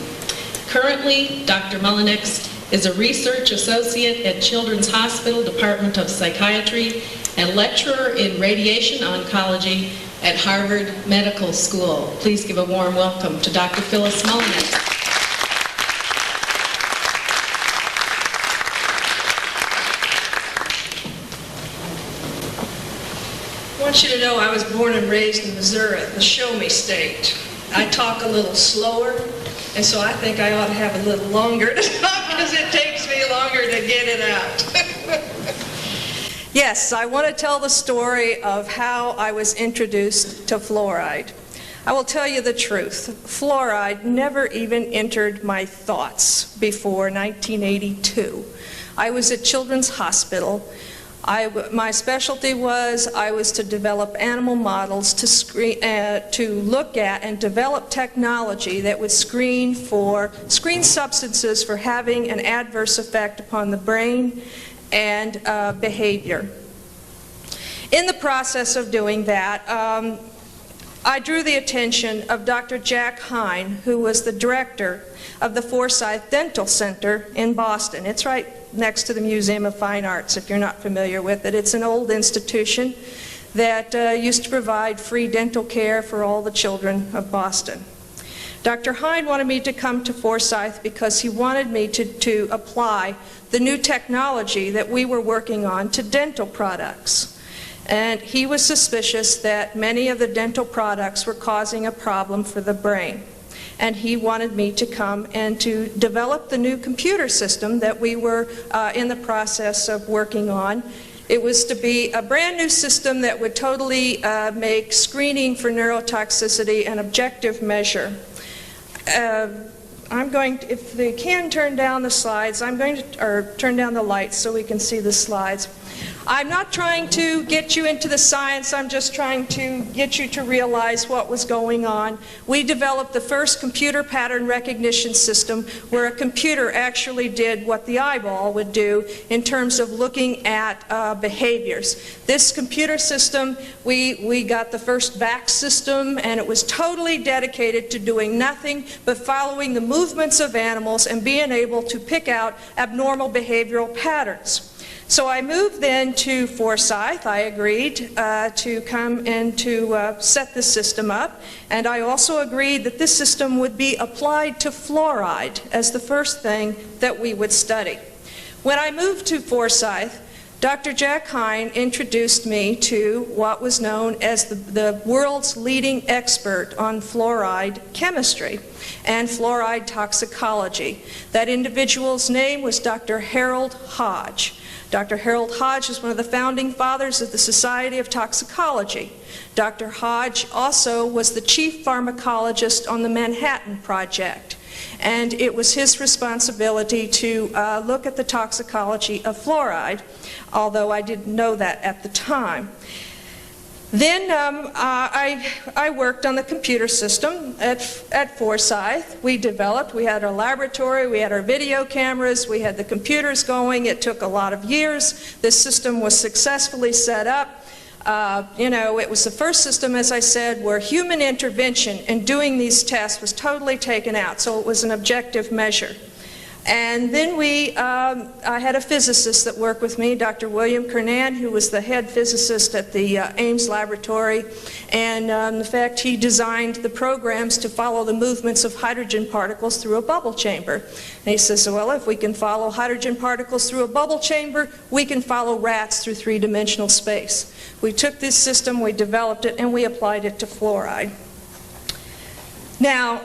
Currently, Dr. Mullenix is a research associate at Children's Hospital Department of Psychiatry and lecturer in radiation oncology at Harvard Medical School. Please give a warm welcome to Dr. Phyllis Mullenix. I want you to know I was born and raised in Missouri, the show me state. I talk a little slower, and so I think I ought to have a little longer to talk because it takes me longer to get it out. Yes, I want to tell the story of how I was introduced to fluoride. I will tell you the truth. Fluoride never even entered my thoughts before 1982. I was at Children's Hospital. My specialty was I was to develop animal models to look at and develop technology that would screen substances for having an adverse effect upon the brain and behavior. In the process of doing that, I drew the attention of Dr. Jack Hine, who was the director of the Forsyth Dental Center in Boston. It's right next to the Museum of Fine Arts, if you're not familiar with it. It's an old institution that used to provide free dental care for all the children of Boston. Dr. Hine wanted me to come to Forsyth because he wanted me to apply the new technology that we were working on to dental products. And he was suspicious that many of the dental products were causing a problem for the brain. And he wanted me to come and to develop the new computer system that we were in the process of working on. It was to be a brand new system that would totally make screening for neurotoxicity an objective measure. I'm going to, if they can turn down the slides, or turn down the lights so we can see the slides. I'm not trying to get you into the science, I'm just trying to get you to realize what was going on. We developed the first computer pattern recognition system where a computer actually did what the eyeball would do in terms of looking at behaviors. This computer system, we got the first VAX system, and it was totally dedicated to doing nothing but following the movements of animals and being able to pick out abnormal behavioral patterns. So I moved then to Forsyth. I agreed to come and to set this system up, and I also agreed that this system would be applied to fluoride as the first thing that we would study. When I moved to Forsyth, Dr. Jack Hine introduced me to what was known as the world's leading expert on fluoride chemistry and fluoride toxicology. That individual's name was Dr. Harold Hodge. Dr. Harold Hodge is one of the founding fathers of the Society of Toxicology. Dr. Hodge also was the chief pharmacologist on the Manhattan Project, and it was his responsibility to look at the toxicology of fluoride, although I didn't know that at the time. Then I worked on the computer system at Forsyth. We had our laboratory, we had our video cameras, we had the computers going. It took a lot of years. This system was successfully set up. It was the first system, as I said, where human intervention in doing these tests was totally taken out, so it was an objective measure. And then I had a physicist that worked with me, Dr. William Kernan, who was the head physicist at the Ames laboratory. And in fact, he designed the programs to follow the movements of hydrogen particles through a bubble chamber. And he says, well, if we can follow hydrogen particles through a bubble chamber, we can follow rats through three-dimensional space. We took this system, we developed it, and we applied it to fluoride. Now,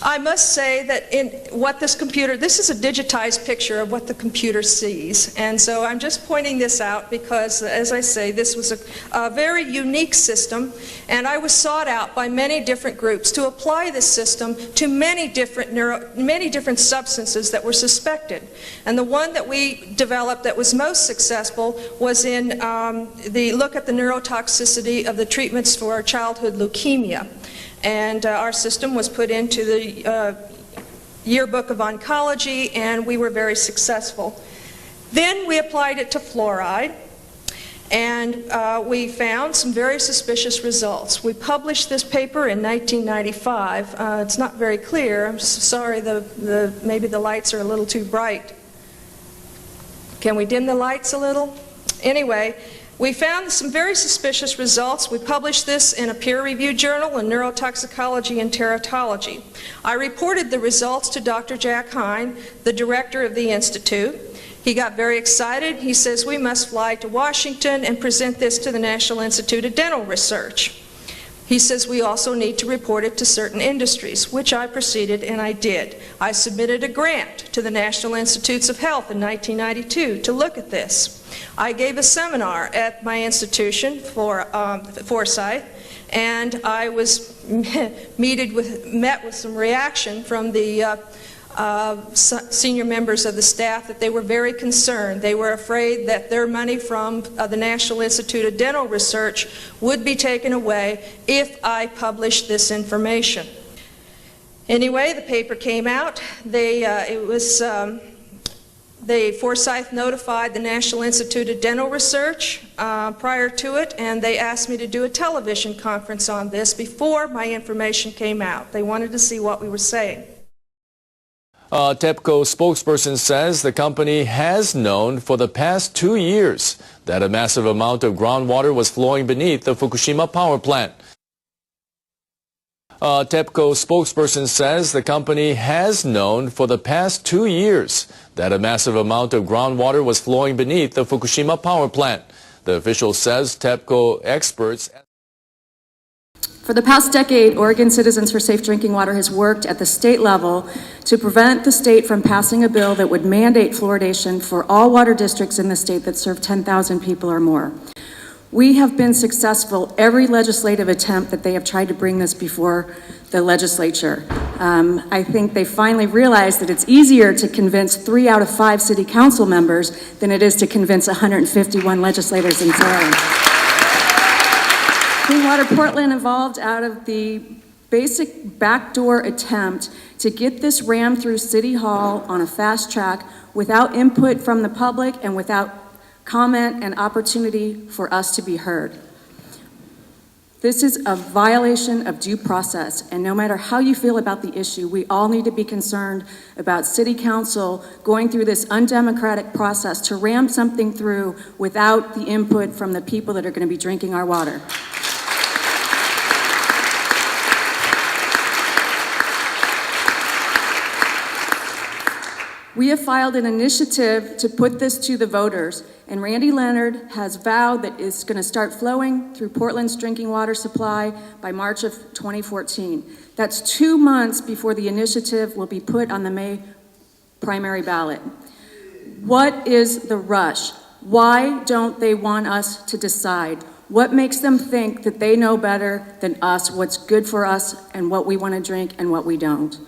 I must say that in what this is a digitized picture of what the computer sees. And so I'm just pointing this out because, as I say, this was a very unique system, and I was sought out by many different groups to apply this system to many different substances that were suspected. And the one that we developed that was most successful was in the look at the neurotoxicity of the treatments for childhood leukemia. And our system was put into the Yearbook of Oncology, and we were very successful. Then we applied it to fluoride, and we found some very suspicious results. We published this paper in 1995. It's not very clear. I'm sorry, maybe the lights are a little too bright. Can we dim the lights a little? Anyway, we found some very suspicious results. We published this in a peer-reviewed journal in Neurotoxicology and Teratology. I reported the results to Dr. Jack Hine, the director of the Institute. He got very excited. He says, we must fly to Washington and present this to the National Institute of Dental Research. He says we also need to report it to certain industries, which I proceeded and I did. I submitted a grant to the National Institutes of Health in 1992 to look at this. I gave a seminar at my institution for Forsyth, and I was met with some reaction from the senior members of the staff that they were very concerned. They were afraid that their money from the National Institute of Dental Research would be taken away if I published this information. Anyway, the paper came out. Forsyth notified the National Institute of Dental Research prior to it, and they asked me to do a television conference on this before my information came out. They wanted to see what we were saying. TEPCO spokesperson says the company has known for the past 2 years that a massive amount of groundwater was flowing beneath the Fukushima power plant. TEPCO spokesperson says the company has known for the past 2 years that a massive amount of groundwater was flowing beneath the Fukushima power plant. The official says TEPCO experts... For the past decade, Oregon Citizens for Safe Drinking Water has worked at the state level to prevent the state from passing a bill that would mandate fluoridation for all water districts in the state that serve 10,000 people or more. We have been successful every legislative attempt that they have tried to bring this before the legislature. I think they finally realized that it's easier to convince 3 out of 5 city council members than it is to convince 151 legislators in Salem. Clean Water Portland evolved out of the basic backdoor attempt to get this rammed through City Hall on a fast track without input from the public and without comment and opportunity for us to be heard. This is a violation of due process, and no matter how you feel about the issue, we all need to be concerned about City Council going through this undemocratic process to ram something through without the input from the people that are going to be drinking our water. We have filed an initiative to put this to the voters, and Randy Leonard has vowed that it's going to start flowing through Portland's drinking water supply by March of 2014. That's 2 months before the initiative will be put on the May primary ballot. What is the rush? Why don't they want us to decide? What makes them think that they know better than us what's good for us and what we want to drink and what we don't?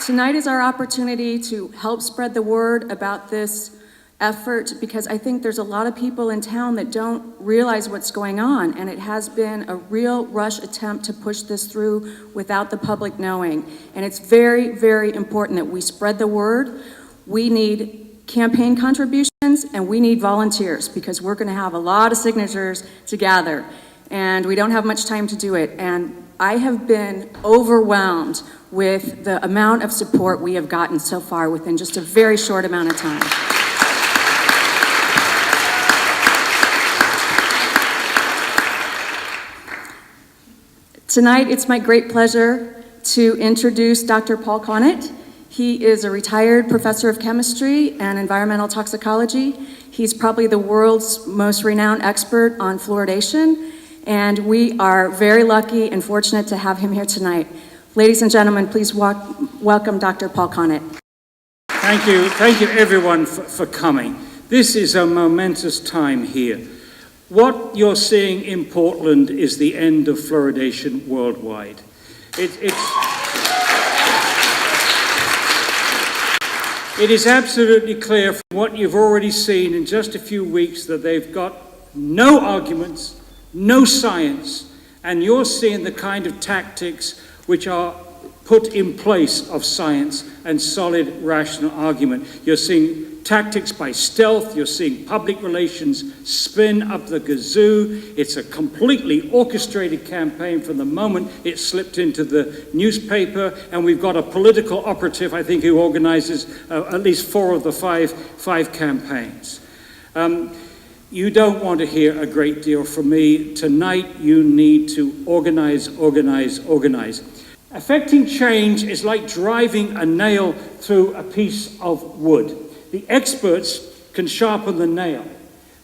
Tonight is our opportunity to help spread the word about this effort, because I think there's a lot of people in town that don't realize what's going on, and it has been a real rush attempt to push this through without the public knowing. And it's very, very important that we spread the word. We need campaign contributions and we need volunteers, because we're going to have a lot of signatures to gather, and we don't have much time to do it. And I have been overwhelmed with the amount of support we have gotten so far within just a very short amount of time. Tonight, it's my great pleasure to introduce Dr. Paul Connett. He is a retired professor of chemistry and environmental toxicology. He's probably the world's most renowned expert on fluoridation, and we are very lucky and fortunate to have him here tonight. Ladies and gentlemen, please welcome Dr. Paul Connett. Thank you everyone for coming. This is a momentous time here. What you're seeing in Portland is the end of fluoridation worldwide. It is absolutely clear from what you've already seen in just a few weeks that they've got no arguments, no science, and you're seeing the kind of tactics which are put in place of science and solid rational argument. You're seeing tactics by stealth, you're seeing public relations spin up the gazoo. It's a completely orchestrated campaign from the moment it slipped into the newspaper, and we've got a political operative, I think, who organizes at least 4 of the five campaigns. You don't want to hear a great deal from me. Tonight you need to organize, organize, organize. Affecting change is like driving a nail through a piece of wood. The experts can sharpen the nail,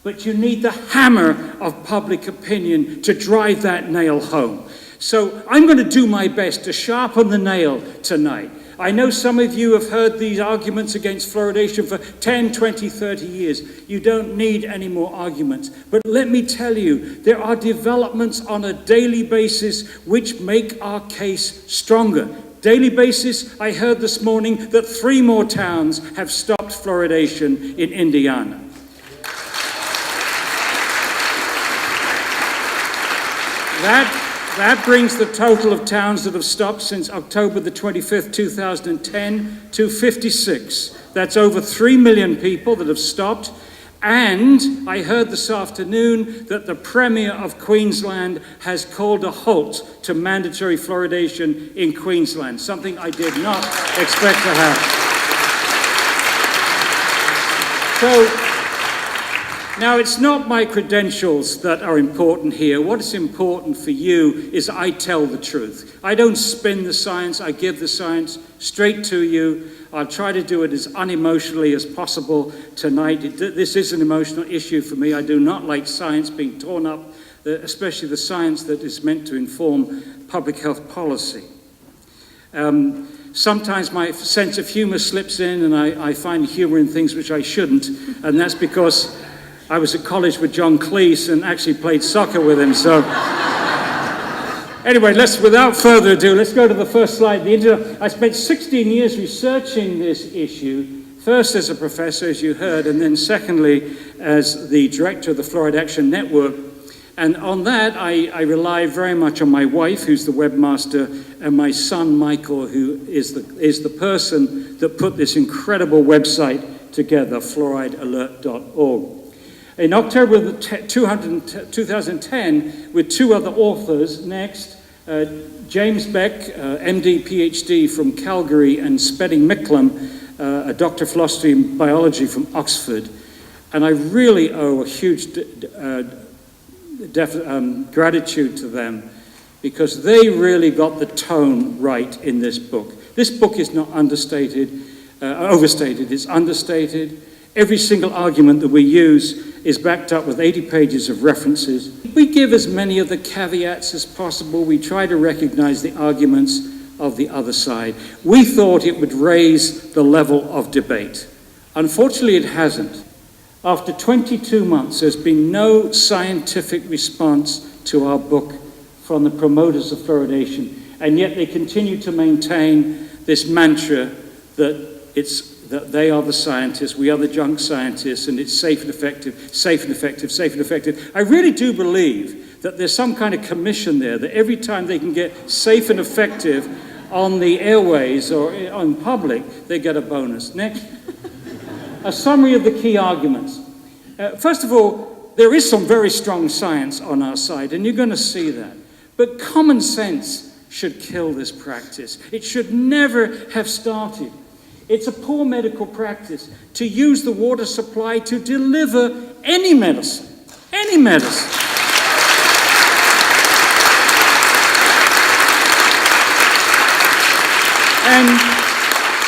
but you need the hammer of public opinion to drive that nail home. So I'm going to do my best to sharpen the nail tonight. I know some of you have heard these arguments against fluoridation for 10, 20, 30 years. You don't need any more arguments. But let me tell you, there are developments on a daily basis which make our case stronger. Daily basis, I heard this morning that 3 more towns have stopped fluoridation in Indiana. That brings the total of towns that have stopped since October the 25th, 2010 to 56. That's over 3 million people that have stopped. And I heard this afternoon that the Premier of Queensland has called a halt to mandatory fluoridation in Queensland, something I did not expect to happen. So, now, it's not my credentials that are important here. What is important for you is I tell the truth. I don't spin the science, I give the science straight to you. I'll try to do it as unemotionally as possible tonight. This is an emotional issue for me. I do not like science being torn up, especially the science that is meant to inform public health policy. Sometimes my sense of humor slips in and I find humor in things which I shouldn't, and that's because I was at college with John Cleese and actually played soccer with him, so. Anyway, without further ado, let's go to the first slide. I spent 16 years researching this issue, first as a professor, as you heard, and then secondly, as the director of the Fluoride Action Network. And on that, I rely very much on my wife, who's the webmaster, and my son, Michael, who is the person that put this incredible website together, fluoridealert.org. In October 2010, with 2 other authors, next, James Beck, MD, PhD from Calgary, and Spedding Micklem, a Doctor of Philosophy and Biology from Oxford. And I really owe a huge gratitude to them because they really got the tone right in this book. This book is not overstated, it's understated. Every single argument that we use is backed up with 80 pages of references. We give as many of the caveats as possible. We try to recognize the arguments of the other side. We thought it would raise the level of debate. Unfortunately, it hasn't. After 22 months, there's been no scientific response to our book from the promoters of fluoridation, and yet they continue to maintain this mantra that they are the scientists, we are the junk scientists, and it's safe and effective, safe and effective, safe and effective. I really do believe that there's some kind of commission there, that every time they can get safe and effective on the airways or on public, they get a bonus. Next. A summary of the key arguments. First of all, there is some very strong science on our side, and you're going to see that. But common sense should kill this practice. It should never have started. It's a poor medical practice to use the water supply to deliver any medicine. Any medicine.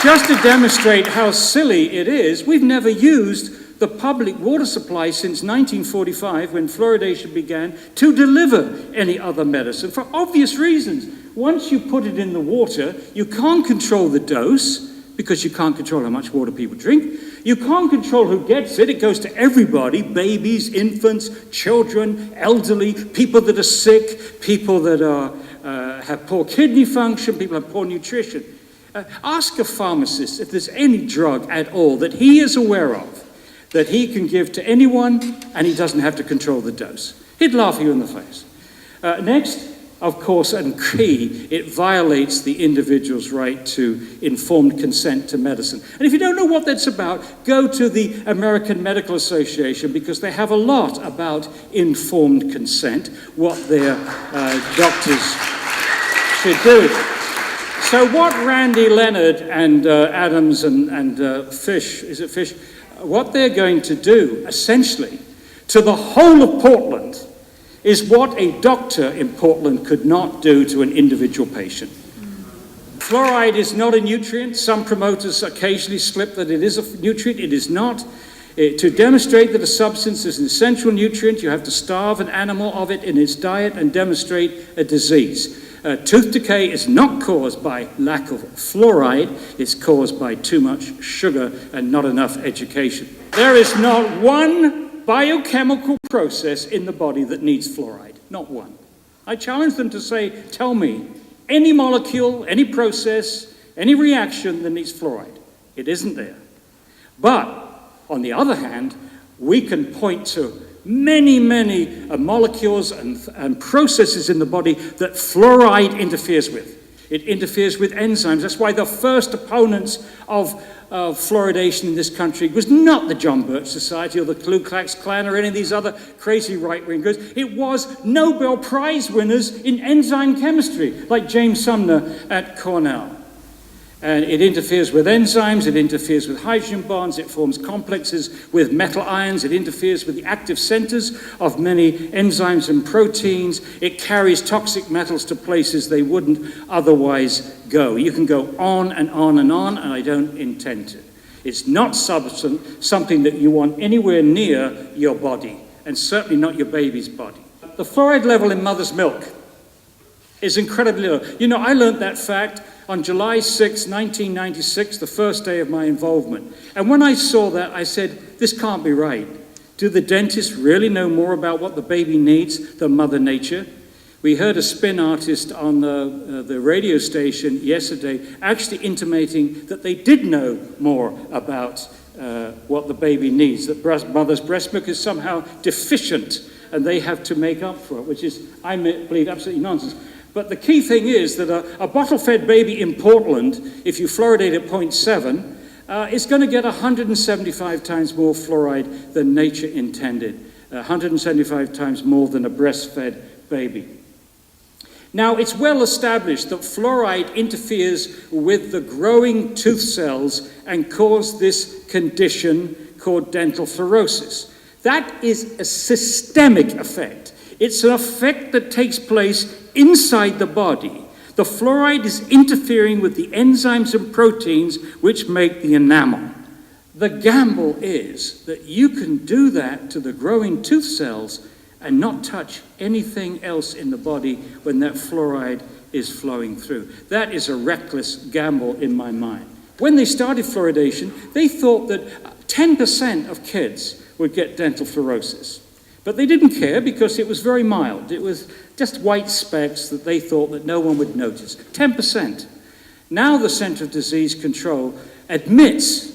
Just to demonstrate how silly it is, we've never used the public water supply since 1945, when fluoridation began, to deliver any other medicine for obvious reasons. Once you put it in the water, you can't control the dose, because you can't control how much water people drink. You can't control who gets it. It goes to everybody: babies, infants, children, elderly, people that are sick, people that have poor kidney function, people have poor nutrition. Ask a pharmacist if there's any drug at all that he is aware of that he can give to anyone and he doesn't have to control the dose. He'd laugh you in the face. Next, of course, and key, it violates the individual's right to informed consent to medicine. And if you don't know what that's about, go to the American Medical Association, because they have a lot about informed consent, what their doctors should do. So what Randy Leonard and Adams and Fish, is it Fish, what they're going to do, essentially, to the whole of Portland, is what a doctor in Portland could not do to an individual patient. Fluoride is not a nutrient. Some promoters occasionally slip that it is a nutrient. It is not. To demonstrate that a substance is an essential nutrient, you have to starve an animal of it in its diet and demonstrate a disease. Tooth decay is not caused by lack of fluoride. It's caused by too much sugar and not enough education. There is not one biochemical process in the body that needs fluoride. Not one. I challenge them to say, tell me any molecule, any process, any reaction that needs fluoride. It isn't there. But, on the other hand, we can point to many molecules and processes in the body that fluoride interferes with. It interferes with enzymes. That's why the first opponents of fluoridation in this country was not the John Birch Society or the Ku Klux Klan or any of these other crazy right-wing groups. It was Nobel Prize winners in enzyme chemistry, like James Sumner at Cornell. And it interferes with enzymes, it interferes with hydrogen bonds, it forms complexes with metal ions, it interferes with the active centers of many enzymes and proteins, it carries toxic metals to places they wouldn't otherwise go. You can go on and on and on, and I don't intend to. It's not something that you want anywhere near your body, and certainly not your baby's body. The fluoride level in mother's milk is incredibly low. You know, I learned that fact on July 6, 1996, the first day of my involvement. And when I saw that, I said, this can't be right. Do the dentists really know more about what the baby needs than Mother Nature? We heard a spin artist on the radio station yesterday actually intimating that they did know more about what the baby needs, that mother's breast milk is somehow deficient and they have to make up for it, which is, I believe, absolutely nonsense. But the key thing is that a bottle-fed baby in Portland, if you fluoridate at 0.7, is going to get 175 times more fluoride than nature intended, 175 times more than a breastfed baby. Now, it's well established that fluoride interferes with the growing tooth cells and causes this condition called dental fluorosis. That is a systemic effect. It's an effect that takes place inside the body. The fluoride is interfering with the enzymes and proteins which make the enamel. The gamble is that you can do that to the growing tooth cells and not touch anything else in the body when that fluoride is flowing through. That is a reckless gamble in my mind. When they started fluoridation, they thought that 10% of kids would get dental fluorosis. But they didn't care because it was very mild. It was just white specks that they thought that no one would notice. 10%. Now the Center of Disease Control admits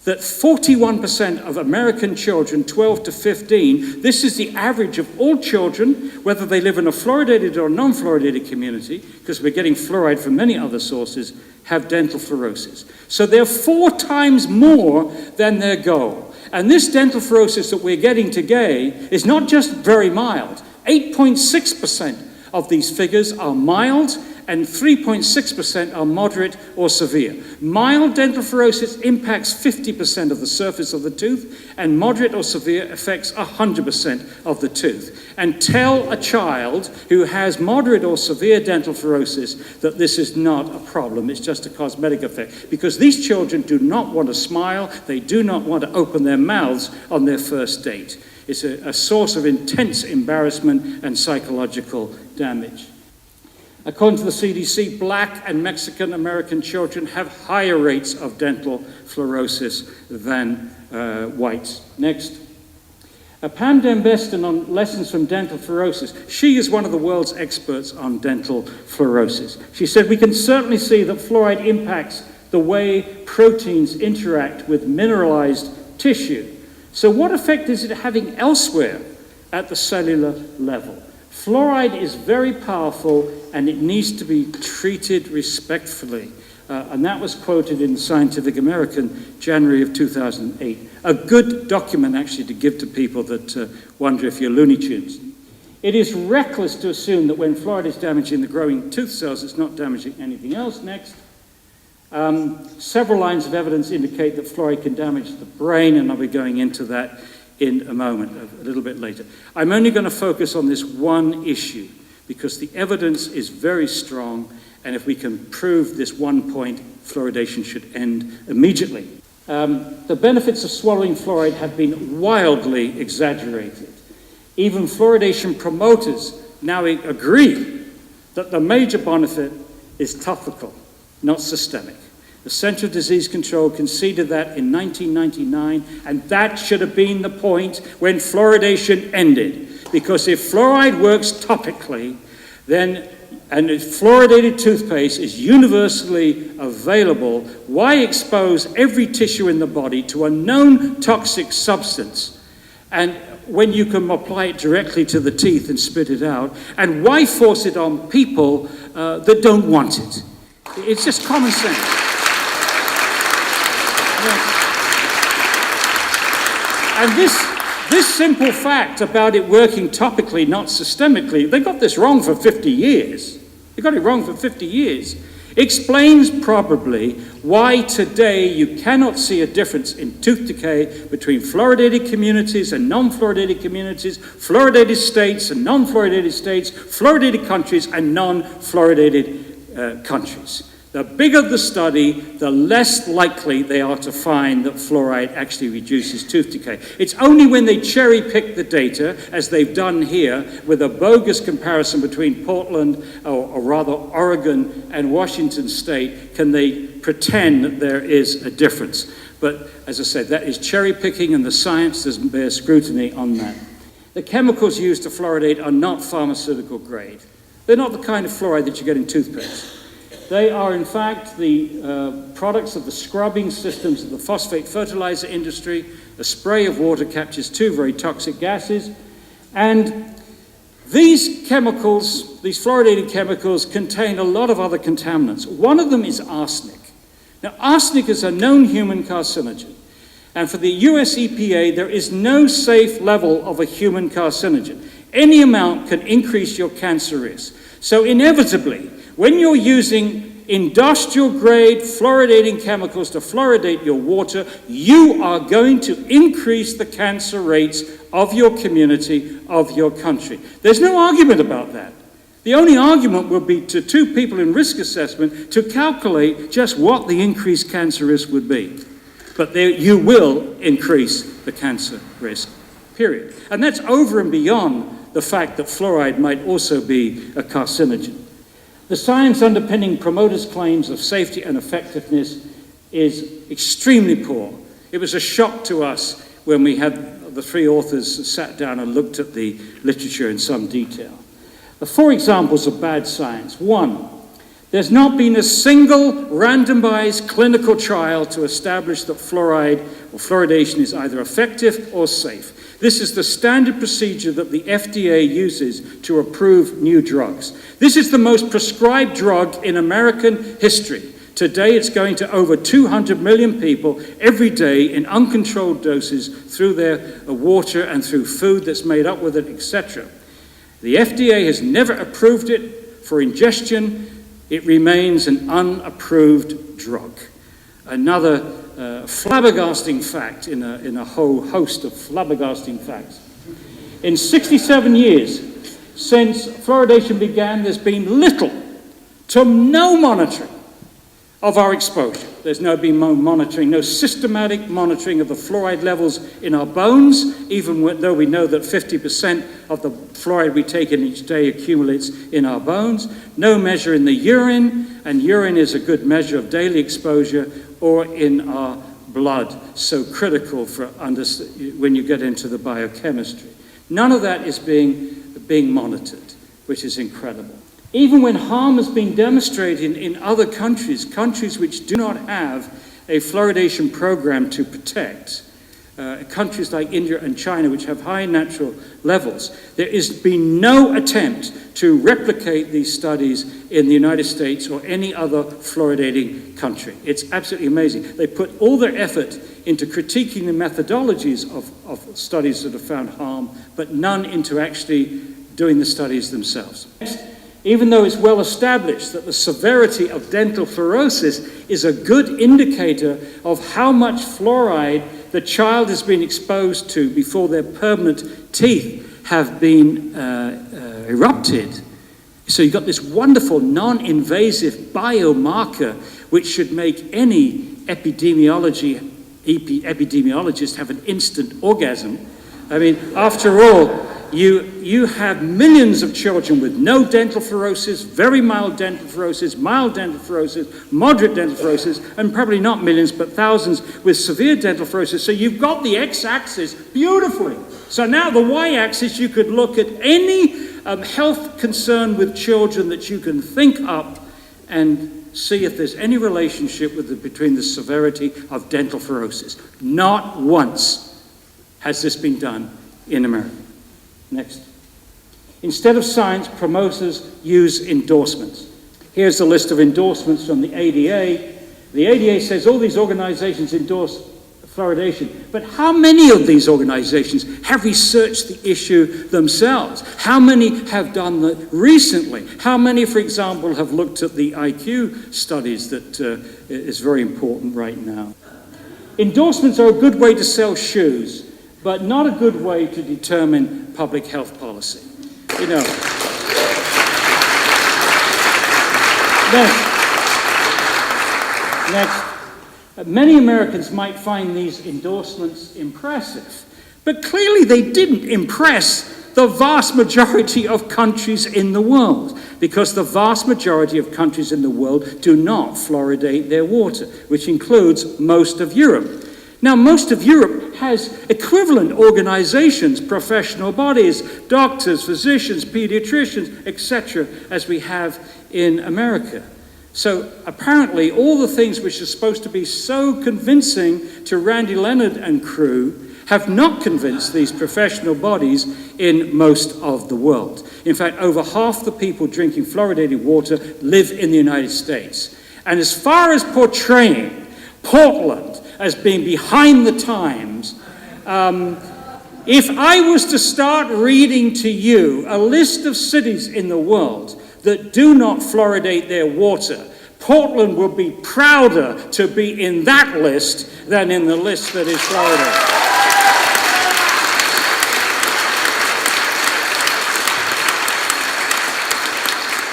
that 41% of American children 12 to 15, this is the average of all children, whether they live in a fluoridated or non-fluoridated community, because we're getting fluoride from many other sources, have dental fluorosis. So they're 4 times more than their goal. And this dental fluorosis that we're getting today is not just very mild. 8.6% of these figures are mild, and 3.6% are moderate or severe. Mild dental fluorosis impacts 50% of the surface of the tooth, and moderate or severe affects 100% of the tooth. And tell a child who has moderate or severe dental fluorosis that this is not a problem, it's just a cosmetic effect. Because these children do not want to smile, they do not want to open their mouths on their first date. It's a source of intense embarrassment and psychological damage. According to the CDC, Black and Mexican American children have higher rates of dental fluorosis than whites. Next. Pam Dembeston on lessons from dental fluorosis. She is one of the world's experts on dental fluorosis. She said, we can certainly see that fluoride impacts the way proteins interact with mineralized tissue. So what effect is it having elsewhere at the cellular level? Fluoride is very powerful and it needs to be treated respectfully. And that was quoted in Scientific American, January of 2008. A good document, actually, to give to people that wonder if you're Looney Tunes. It is reckless to assume that when fluoride is damaging the growing tooth cells, it's not damaging anything else. Next. Several lines of evidence indicate that fluoride can damage the brain, and I'll be going into that in a moment, a little bit later. I'm only going to focus on this one issue because the evidence is very strong, and if we can prove this one point, fluoridation should end immediately. The benefits of swallowing fluoride have been wildly exaggerated. Even fluoridation promoters now agree that the major benefit is topical, not systemic. The Centre for Disease Control conceded that in 1999, and that should have been the point when fluoridation ended. Because if fluoride works topically, then, and if fluoridated toothpaste is universally available, why expose every tissue in the body to a known toxic substance? And when you can apply it directly to the teeth and spit it out, and why force it on people that don't want it? It's just common sense. And this simple fact about it working topically, not systemically, they got this wrong for 50 years. They got it wrong for 50 years. Explains probably why today you cannot see a difference in tooth decay between fluoridated communities and non-fluoridated communities, fluoridated states and non-fluoridated states, fluoridated countries and non-fluoridated countries. The bigger the study, the less likely they are to find that fluoride actually reduces tooth decay. It's only when they cherry pick the data, as they've done here, with a bogus comparison between Portland, or rather Oregon and Washington State, can they pretend that there is a difference. But as I said, that is cherry picking, and the science doesn't bear scrutiny on that. The chemicals used to fluoridate are not pharmaceutical grade. They're not the kind of fluoride that you get in toothpaste. They are, in fact, the products of the scrubbing systems of the phosphate fertilizer industry. A spray of water captures two very toxic gases. And these chemicals, these fluoridated chemicals, contain a lot of other contaminants. One of them is arsenic. Now, arsenic is a known human carcinogen. And for the US EPA, there is no safe level of a human carcinogen. Any amount can increase your cancer risk. So inevitably, when you're using industrial-grade fluoridating chemicals to fluoridate your water, you are going to increase the cancer rates of your community, of your country. There's no argument about that. The only argument would be to two people in risk assessment to calculate just what the increased cancer risk would be. But there, you will increase the cancer risk, period. And that's over and beyond the fact that fluoride might also be a carcinogen. The science underpinning promoters' claims of safety and effectiveness is extremely poor. It was a shock to us when we had the three authors sat down and looked at the literature in some detail. The four examples of bad science. One, there's not been a single randomized clinical trial to establish that fluoride or fluoridation is either effective or safe. This is the standard procedure that the FDA uses to approve new drugs. This is the most prescribed drug in American history. Today it's going to over 200 million people every day in uncontrolled doses through their water and through food that's made up with it, etc. The FDA has never approved it for ingestion It remains an unapproved drug. Another flabbergasting fact in a whole host of flabbergasting facts. In 67 years since fluoridation began, there's been little to no monitoring of our exposure. There's been no systematic monitoring of the fluoride levels in our bones, even though we know that 50% of the fluoride we take in each day accumulates in our bones. No measure in the urine, and urine is a good measure of daily exposure, or in our blood, so critical for when you get into the biochemistry. None of that is being monitored, which is incredible. Even when harm has been demonstrated in other countries, countries which do not have a fluoridation program to protect, countries like India and China, which have high natural levels, there has been no attempt to replicate these studies in the United States or any other fluoridating country. It's absolutely amazing. They put all their effort into critiquing the methodologies of studies that have found harm, but none into actually doing the studies themselves. Even though it's well established that the severity of dental fluorosis is a good indicator of how much fluoride the child has been exposed to before their permanent teeth have been erupted. So you've got this wonderful non-invasive biomarker which should make any epidemiologist have an instant orgasm. I mean, after all, you have millions of children with no dental fluorosis, very mild dental fluorosis, mild dental fluorosis, moderate dental fluorosis, and probably not millions, but thousands with severe dental fluorosis. So you've got the x-axis beautifully. So now the y-axis, you could look at any health concern with children that you can think up and see if there's any relationship between the severity of dental fluorosis. Not once has this been done in America. Next. Instead of science, promoters use endorsements. Here's a list of endorsements from the ADA. The ADA says all these organizations endorse fluoridation, but how many of these organizations have researched the issue themselves? How many have done that recently? How many, for example, have looked at the IQ studies that is very important right now? Endorsements are a good way to sell shoes, but not a good way to determine public health policy. You know. Next. Many Americans might find these endorsements impressive, but clearly they didn't impress the vast majority of countries in the world, because the vast majority of countries in the world do not fluoridate their water, which includes most of Europe. Now, most of Europe has equivalent organizations, professional bodies, doctors, physicians, pediatricians, etc., as we have in America. So apparently all the things which are supposed to be so convincing to Randy Leonard and crew have not convinced these professional bodies in most of the world. In fact, over half the people drinking fluoridated water live in the United States. And as far as portraying Portland as being behind the times, if I was to start reading to you a list of cities in the world that do not fluoridate their water, Portland would be prouder to be in that list than in the list that is fluoridated.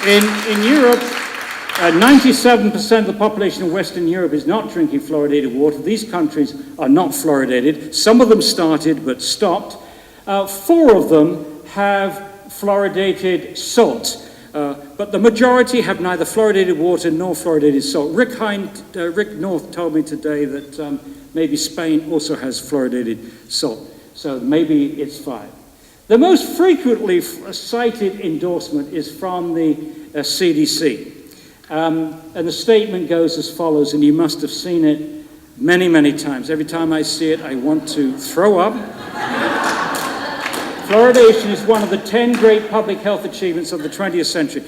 In Europe, 97% of the population of Western Europe is not drinking fluoridated water. These countries are not fluoridated. Some of them started but stopped. 4 of them have fluoridated salt. But the majority have neither fluoridated water nor fluoridated salt. Rick North told me today that maybe Spain also has fluoridated salt. So maybe it's 5. The most frequently cited endorsement is from the CDC. And the statement goes as follows, and you must have seen it many, many times. Every time I see it, I want to throw up. Fluoridation is one of the 10 great public health achievements of the 20th century.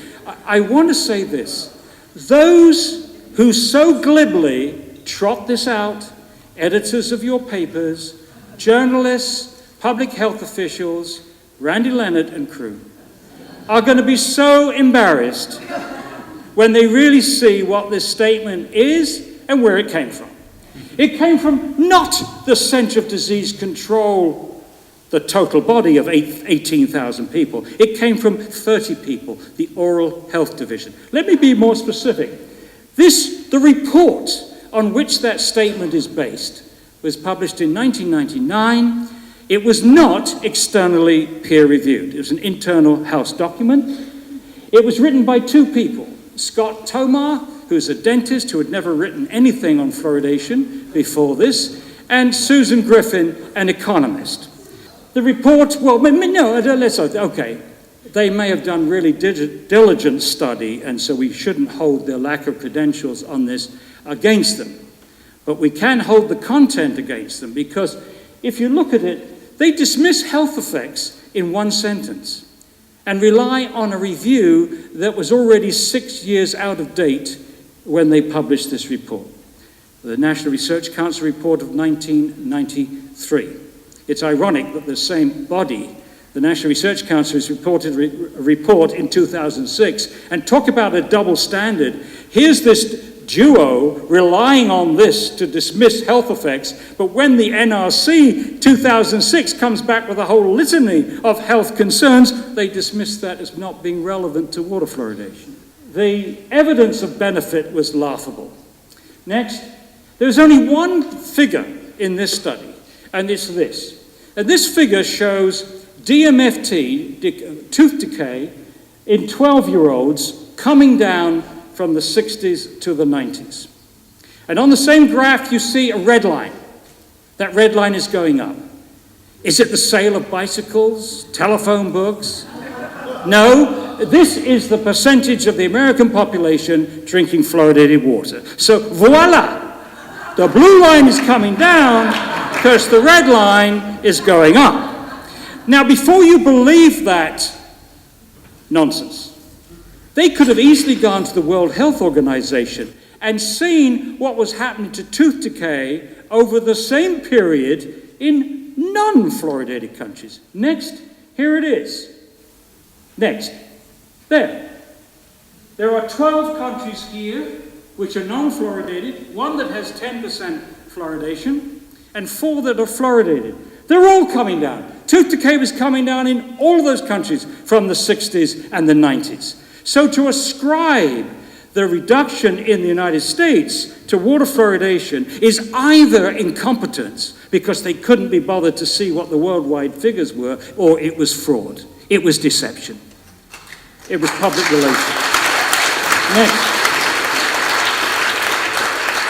I want to say this. Those who so glibly trot this out, editors of your papers, journalists, public health officials, Randy Leonard and crew, are going to be so embarrassed when they really see what this statement is and where it came from. It came from not the Centre of Disease Control, the total body of 18,000 people. It came from 30 people, the Oral Health Division. Let me be more specific. The report on which that statement is based was published in 1999. It was not externally peer-reviewed. It was an internal House document. It was written by two people, Scott Tomar, who's a dentist who had never written anything on fluoridation before this, and Susan Griffin, an economist. The report, okay, they may have done really diligent study, and so we shouldn't hold their lack of credentials on this against them. But we can hold the content against them, because if you look at it, they dismiss health effects in one sentence and rely on a review that was already 6 years out of date when they published this report, the National Research Council report of 1993. It's ironic that the same body, the National Research Council, has reported a report in 2006 and talk about a double standard. Here's this duo relying on this to dismiss health effects, but when the NRC 2006 comes back with a whole litany of health concerns, they dismiss that as not being relevant to water fluoridation. The evidence of benefit was laughable. Next, there's only one figure in this study, and it's this. And this figure shows DMFT, tooth decay, in 12-year-olds coming down from the 60s to the 90s. And on the same graph, you see a red line. That red line is going up. Is it the sale of bicycles, telephone books? No, this is the percentage of the American population drinking fluoridated water. So voila, the blue line is coming down because the red line is going up. Now, before you believe that nonsense, they could have easily gone to the World Health Organization and seen what was happening to tooth decay over the same period in non-fluoridated countries. Next, here it is. Next, there. There are 12 countries here which are non-fluoridated, one that has 10% fluoridation, and 4 that are fluoridated. They're all coming down. Tooth decay was coming down in all of those countries from the 60s and the 90s. So to ascribe the reduction in the United States to water fluoridation is either incompetence, because they couldn't be bothered to see what the worldwide figures were, or it was fraud. It was deception. It was public relations. Next.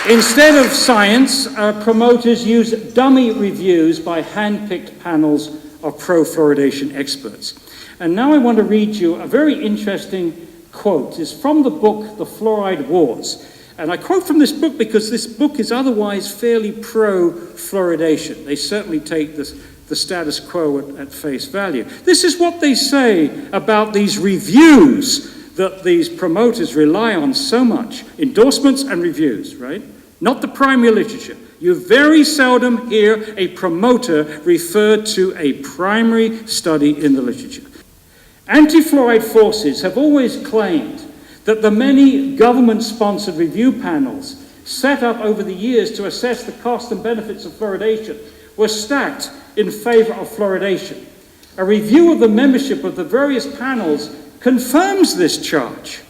Instead of science, promoters use dummy reviews by hand-picked panels of pro-fluoridation experts. And now I want to read you a very interesting quote. It's from the book, The Fluoride Wars. And I quote from this book because this book is otherwise fairly pro-fluoridation. They certainly take the status quo at face value. This is what they say about these reviews that these promoters rely on so much. Endorsements and reviews, right? Not the primary literature. You very seldom hear a promoter refer to a primary study in the literature. Anti-fluoride forces have always claimed that the many government-sponsored review panels set up over the years to assess the cost and benefits of fluoridation were stacked in favor of fluoridation. A review of the membership of the various panels confirms this charge.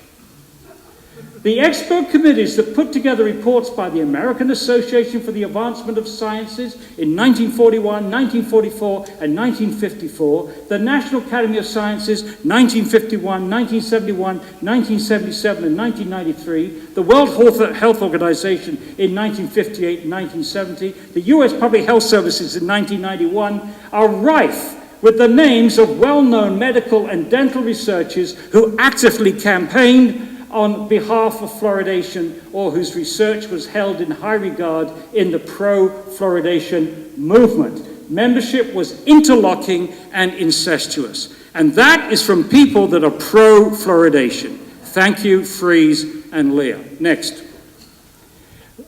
The expert committees that put together reports by the American Association for the Advancement of Sciences in 1941, 1944, and 1954, the National Academy of Sciences 1951, 1971, 1977, and 1993, the World Health Organization in 1958 and 1970, the US Public Health Services in 1991, are rife with the names of well-known medical and dental researchers who actively campaigned on behalf of fluoridation, or whose research was held in high regard in the pro-fluoridation movement. Membership was interlocking and incestuous. And that is from people that are pro-fluoridation. Thank you, Fries and Leah. Next.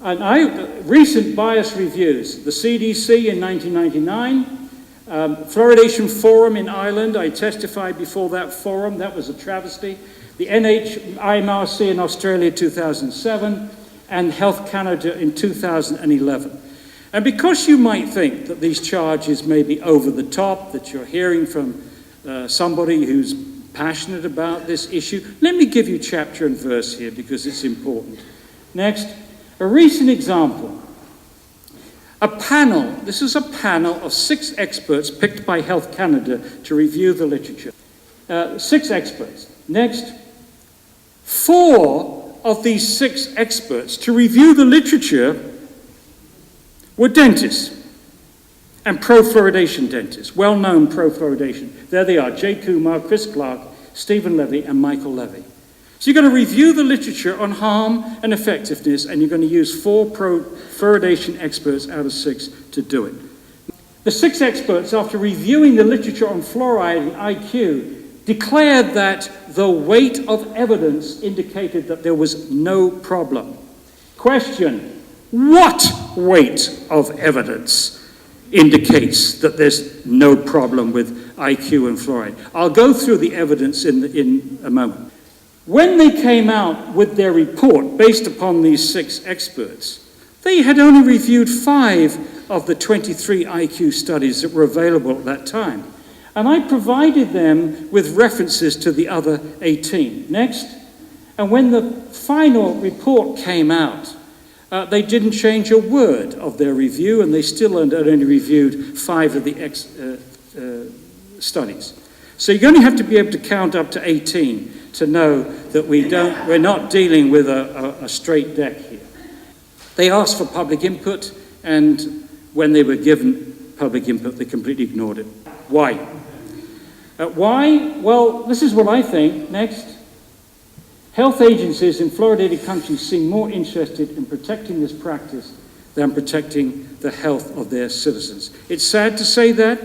Recent bias reviews. The CDC in 1999, Fluoridation Forum in Ireland. I testified before that forum. That was a travesty. the NHIMRC in Australia 2007, and Health Canada in 2011. And because you might think that these charges may be over the top, that you're hearing from somebody who's passionate about this issue, let me give you chapter and verse here because it's important. Next, a recent example. This is a panel of 6 experts picked by Health Canada to review the literature. 6 experts. Next, 4 of these 6 experts to review the literature were dentists and pro-fluoridation dentists, well-known pro-fluoridation. There they are, Jay Kumar, Chris Clark, Stephen Levy, and Michael Levy. So you're going to review the literature on harm and effectiveness, and you're going to use 4 pro-fluoridation experts out of 6 to do it. The 6 experts, after reviewing the literature on fluoride and IQ, declared that the weight of evidence indicated that there was no problem. Question: what weight of evidence indicates that there's no problem with IQ and fluoride? I'll go through the evidence in a moment. When they came out with their report based upon these 6 experts, they had only reviewed 5 of the 23 IQ studies that were available at that time. And I provided them with references to the other 18. Next. And when the final report came out, they didn't change a word of their review, and they still had only reviewed 5 of the studies. So you're going to have to be able to count up to 18 to know that we're not dealing with a straight deck here. They asked for public input, and when they were given public input, they completely ignored it. Why? Why? Well, this is what I think. Next. Health agencies in fluoridated countries seem more interested in protecting this practice than protecting the health of their citizens. It's sad to say that,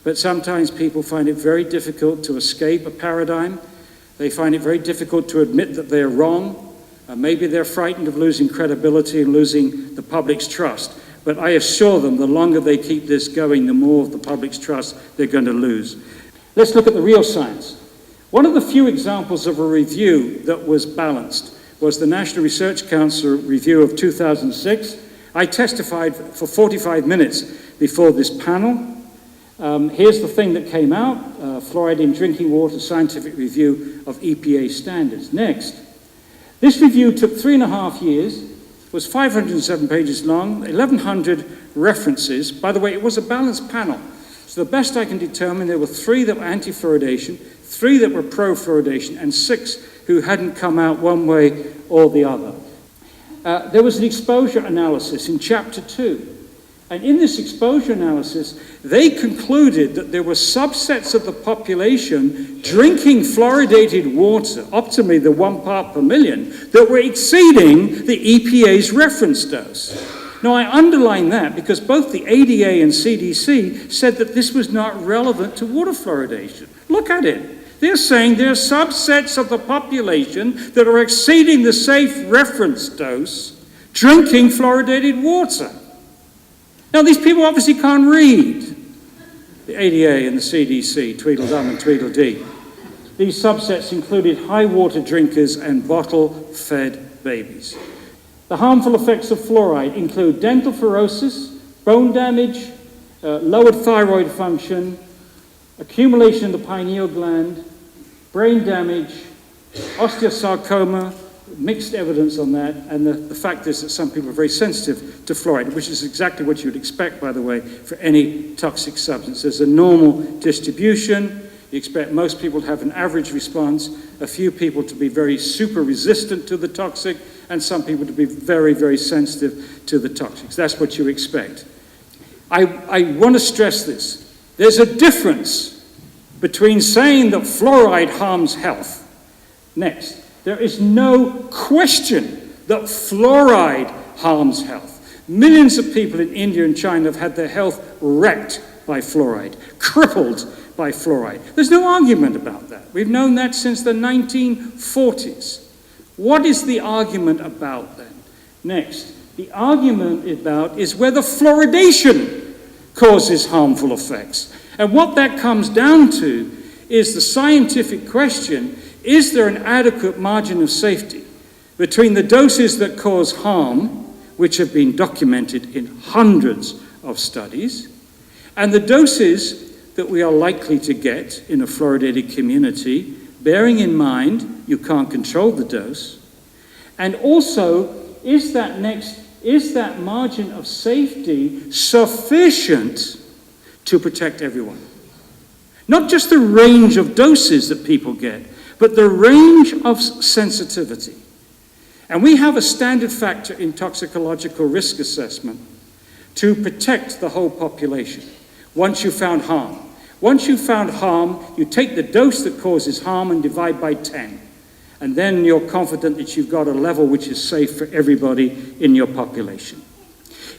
but sometimes people find it very difficult to escape a paradigm. They find it very difficult to admit that they're wrong. Maybe they're frightened of losing credibility and losing the public's trust. But I assure them the longer they keep this going, the more of the public's trust they're going to lose. Let's look at the real science. One of the few examples of a review that was balanced was the National Research Council review of 2006. I testified for 45 minutes before this panel. Here's the thing that came out, Fluoride in Drinking Water Scientific Review of EPA Standards. Next. This review took 3.5 years, was 507 pages long, 1,100 references. By the way, it was a balanced panel. So the best I can determine, there were 3 that were anti-fluoridation, 3 that were pro-fluoridation, and 6 who hadn't come out one way or the other. There was an exposure analysis in Chapter 2. And in this exposure analysis, they concluded that there were subsets of the population drinking fluoridated water, optimally the 1 part per million, that were exceeding the EPA's reference dose. Now, I underline that because both the ADA and CDC said that this was not relevant to water fluoridation. Look at it. They're saying there are subsets of the population that are exceeding the safe reference dose drinking fluoridated water. Now, these people obviously can't read. The ADA and the CDC, Tweedledum and Tweedledee. These subsets included high water drinkers and bottle-fed babies. The harmful effects of fluoride include dental fluorosis, bone damage, lowered thyroid function, accumulation in the pineal gland, brain damage, osteosarcoma, mixed evidence on that, and the fact is that some people are very sensitive to fluoride, which is exactly what you would expect, by the way, for any toxic substance. There's a normal distribution. You expect most people to have an average response, a few people to be very super resistant to the toxic, and some people to be very, very sensitive to the toxics. That's what you expect. I want to stress this. There's a difference between saying that fluoride harms health. Next. There is no question that fluoride harms health. Millions of people in India and China have had their health wrecked by fluoride, crippled by fluoride. There's no argument about that. We've known that since the 1940s. What is the argument about then? Next, the argument about is whether fluoridation causes harmful effects. And what that comes down to is the scientific question: is there an adequate margin of safety between the doses that cause harm, which have been documented in hundreds of studies, and the doses that we are likely to get in a fluoridated community, bearing in mind you can't control the dose, and also is that margin of safety sufficient to protect everyone? Not just the range of doses that people get, but the range of sensitivity. And we have a standard factor in toxicological risk assessment to protect the whole population once you've found harm. Once you've found harm, you take the dose that causes harm and divide by 10. And then you're confident that you've got a level which is safe for everybody in your population.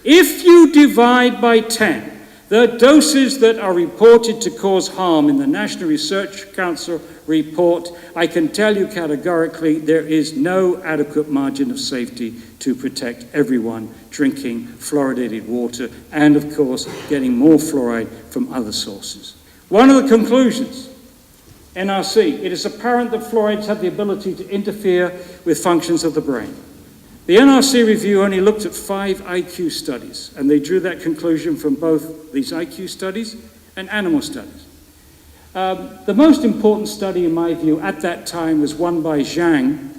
If you divide by 10 the doses that are reported to cause harm in the National Research Council report, I can tell you categorically there is no adequate margin of safety to protect everyone drinking fluoridated water and, of course, getting more fluoride from other sources. One of the conclusions, NRC, it is apparent that fluorides have the ability to interfere with functions of the brain. The NRC review only looked at 5 IQ studies, and they drew that conclusion from both these IQ studies and animal studies. The most important study, in my view, at that time was one by Zhang,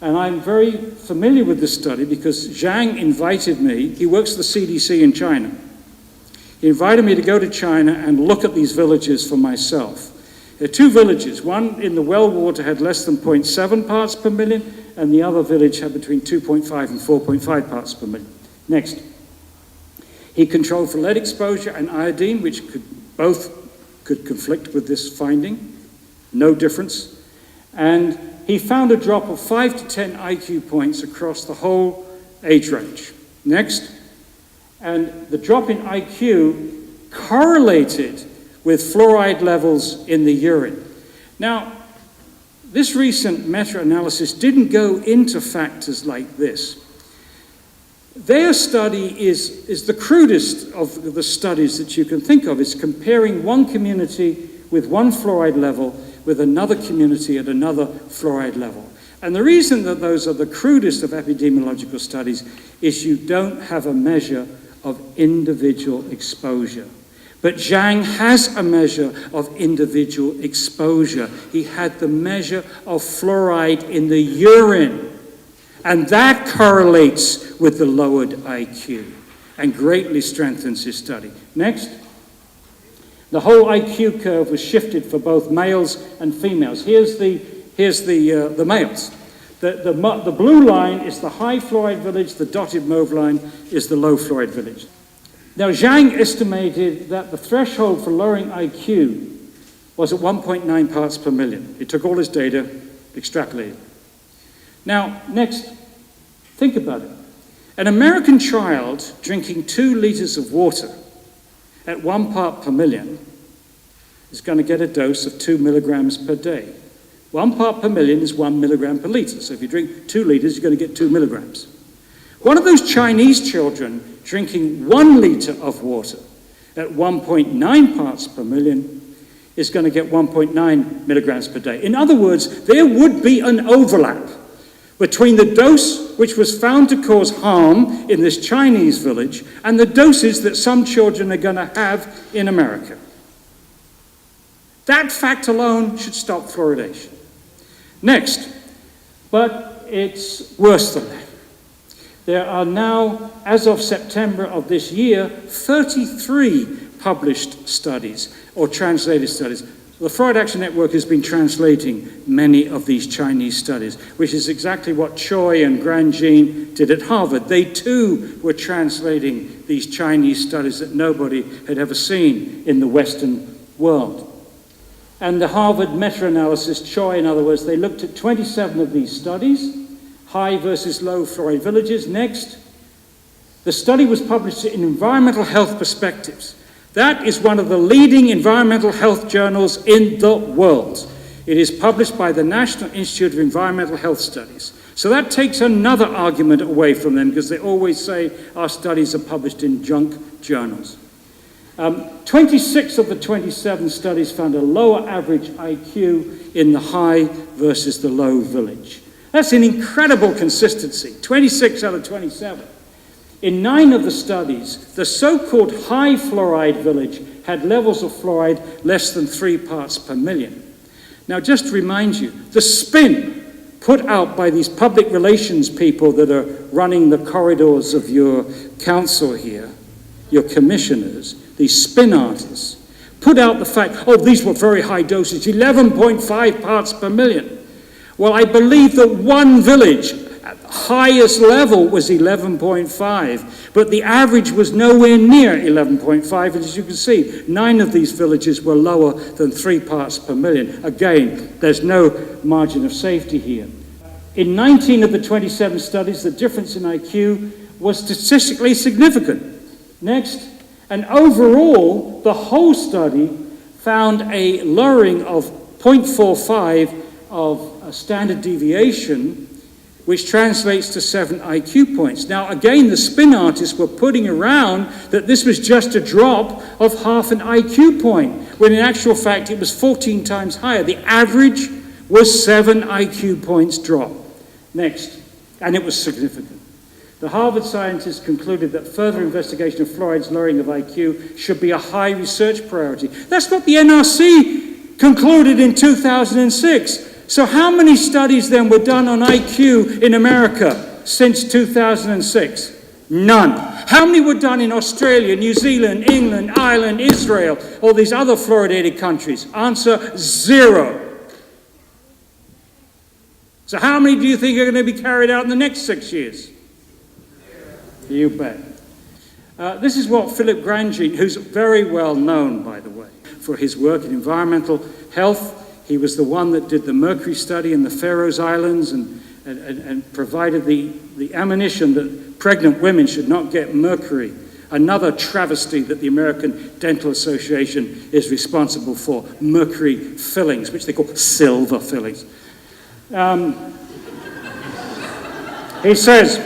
and I'm very familiar with this study because Zhang invited me. He works for the CDC in China. He invited me to go to China and look at these villages for myself. There are 2 villages. One in the well water had less than 0.7 parts per million, and the other village had between 2.5 and 4.5 parts per million. Next. He controlled for lead exposure and iodine, which both could conflict with this finding. No difference. And he found a drop of 5 to 10 IQ points across the whole age range. Next. And the drop in IQ correlated with fluoride levels in the urine. Now, this recent meta-analysis didn't go into factors like this. Their study is the crudest of the studies that you can think of. It's comparing one community with one fluoride level with another community at another fluoride level. And the reason that those are the crudest of epidemiological studies is you don't have a measure of individual exposure. But Zhang has a measure of individual exposure. He had the measure of fluoride in the urine. And that correlates with the lowered IQ and greatly strengthens his study. Next. The whole IQ curve was shifted for both males and females. Here's the males. The blue line is the high fluoride village. The dotted mauve line is the low fluoride village. Now, Zhang estimated that the threshold for lowering IQ was at 1.9 parts per million. He took all his data, extrapolated. Now, next, think about it. An American child drinking 2 liters of water at 1 part per million is going to get a dose of 2 milligrams per day. 1 part per million is 1 milligram per liter. So if you drink 2 liters, you're going to get 2 milligrams. One of those Chinese children drinking 1 liter of water at 1.9 parts per million is going to get 1.9 milligrams per day. In other words, there would be an overlap between the dose which was found to cause harm in this Chinese village and the doses that some children are going to have in America. That fact alone should stop fluoridation. Next, but it's worse than that. There are now, as of September of this year, 33 published studies or translated studies. The Fluoride Action Network has been translating many of these Chinese studies, which is exactly what Choi and Granjean did at Harvard. They too were translating these Chinese studies that nobody had ever seen in the Western world. And the Harvard meta-analysis, Choi in other words, they looked at 27 of these studies, high versus low fluoride villages. Next, the study was published in Environmental Health Perspectives. That is one of the leading environmental health journals in the world. It is published by the National Institute of Environmental Health Studies. So that takes another argument away from them because they always say our studies are published in junk journals. 26 of the 27 studies found a lower average IQ in the high versus the low village. That's an incredible consistency, 26 out of 27. In 9 of the studies, the so-called high fluoride village had levels of fluoride less than 3 parts per million. Now, just to remind you, the spin put out by these public relations people that are running the corridors of your council here, your commissioners, these spin artists, put out the fact, oh, these were very high dosage, 11.5 parts per million. Well, I believe that one village, highest level was 11.5, but the average was nowhere near 11.5, and as you can see, 9 of these villages were lower than 3 parts per million. Again, there's no margin of safety here. In 19 of the 27 studies, the difference in IQ was statistically significant. Next, and overall, the whole study found a lowering of 0.45 of a standard deviation, which translates to 7 IQ points. Now, again, the spin artists were putting around that this was just a drop of half an IQ point, when in actual fact it was 14 times higher. The average was 7 IQ points drop. Next, and it was significant. The Harvard scientists concluded that further investigation of fluoride's lowering of IQ should be a high research priority. That's what the NRC concluded in 2006. So how many studies then were done on IQ in America since 2006? None. How many were done in Australia, New Zealand, England, Ireland, Israel, all these other fluoridated countries? Answer, 0. So how many do you think are going to be carried out in the next 6 years? You bet. This is what Philip Grandjean, who's very well known, by the way, for his work in environmental health. He was the one that did the mercury study in the Faroe Islands and provided the admonition that pregnant women should not get mercury, another travesty that the American Dental Association is responsible for, mercury fillings, which they call silver fillings. He says,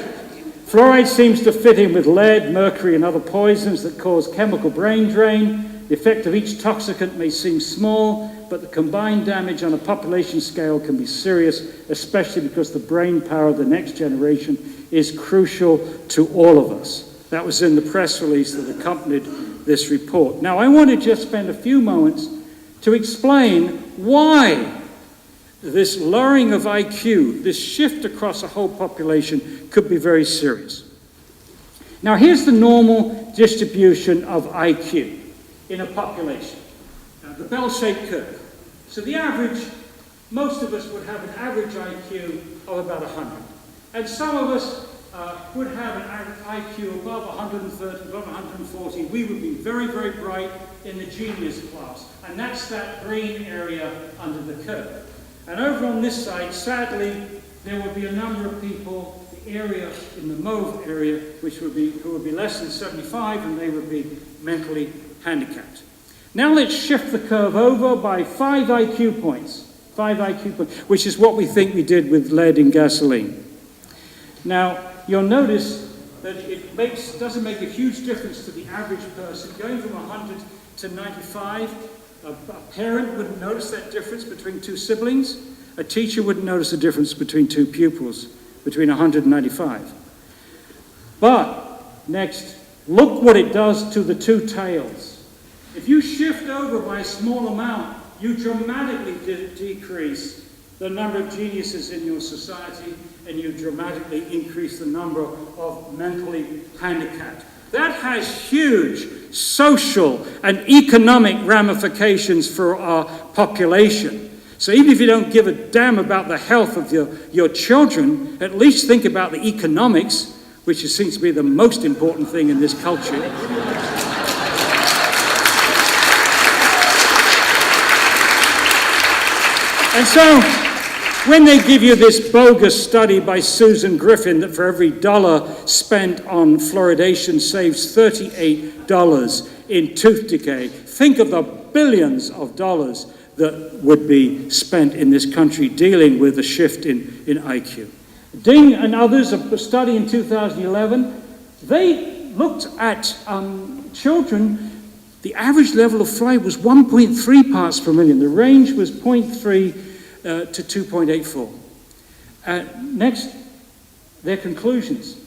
fluoride seems to fit in with lead, mercury, and other poisons that cause chemical brain drain. The effect of each toxicant may seem small, but the combined damage on a population scale can be serious, especially because the brain power of the next generation is crucial to all of us. That was in the press release that accompanied this report. Now, I want to just spend a few moments to explain why this lowering of IQ, this shift across a whole population, could be very serious. Now, here's the normal distribution of IQ in a population. Now, the bell-shaped curve. So the average, most of us would have an average IQ of about 100. And some of us would have an IQ above 130, above 140. We would be very, very bright in the genius class. And that's that green area under the curve. And over on this side, sadly, there would be a number of people, the area in the mauve area, who would be less than 75, and they would be mentally handicapped. Now let's shift the curve over by 5 IQ points. 5 IQ points, which is what we think we did with lead in gasoline. Now, you'll notice that it doesn't make a huge difference to the average person. Going from 100 to 95, a parent wouldn't notice that difference between 2 siblings. A teacher wouldn't notice the difference between 2 pupils, between 100 and 95. But, next, look what it does to the 2 tails. If you shift over by a small amount, you dramatically decrease the number of geniuses in your society, and you dramatically increase the number of mentally handicapped. That has huge social and economic ramifications for our population. So even if you don't give a damn about the health of your children, at least think about the economics, which seems to be the most important thing in this culture. And so, when they give you this bogus study by Susan Griffin that for every $1 spent on fluoridation saves $38 in tooth decay, think of the billions of dollars that would be spent in this country dealing with the shift in IQ. Ding and others, a study in 2011, they looked at children The average level of fluoride was 1.3 parts per million. The range was 0.3 to 2.84. Next, their conclusions.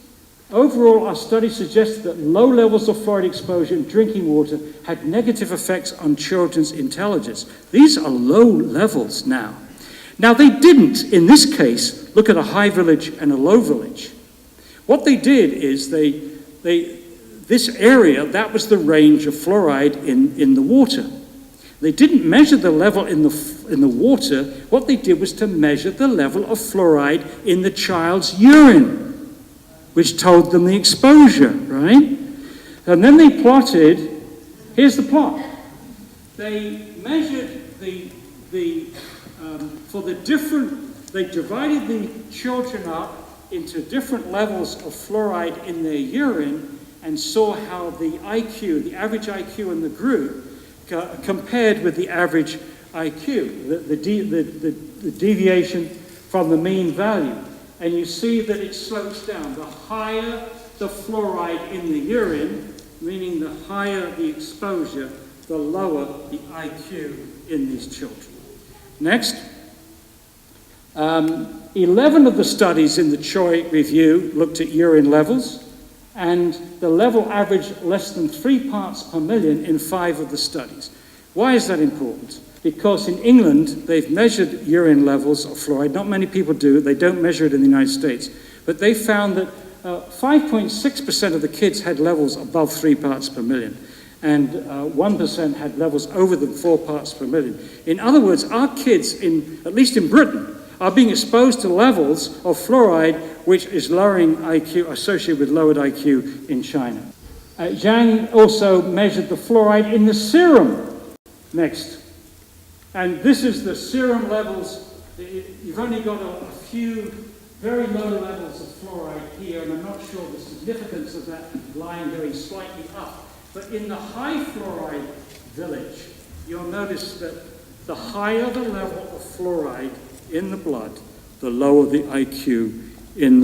Overall, our study suggested that low levels of fluoride exposure in drinking water had negative effects on children's intelligence. These are low levels now. Now, they didn't, in this case, look at a high village and a low village. What they did is this area, that was the range of fluoride in the water. They didn't measure the level in the water. What they did was to measure the level of fluoride in the child's urine, which told them the exposure, right? And then they plotted, here's the plot. They measured they divided the children up into different levels of fluoride in their urine and saw how the IQ, the average IQ in the group, compared with the average IQ, the deviation from the mean value. And you see that it slopes down. The higher the fluoride in the urine, meaning the higher the exposure, the lower the IQ in these children. Next, 11 of the studies in the Choi review looked at urine levels, and the level averaged less than 3 parts per million in 5 of the studies. Why is that important? Because in England, they've measured urine levels of fluoride. Not many people do. They don't measure it in the United States. But they found that 5.6% of the kids had levels above 3 parts per million, and 1% had levels over the 4 parts per million. In other words, our kids, at least in Britain, are being exposed to levels of fluoride which is lowering IQ, associated with lowered IQ in China. Zhang also measured the fluoride in the serum. Next. And this is the serum levels. You've only got a few very low levels of fluoride here, and I'm not sure the significance of that line going slightly up. But in the high fluoride village, you'll notice that the higher the level of fluoride in the blood, the lower the IQ in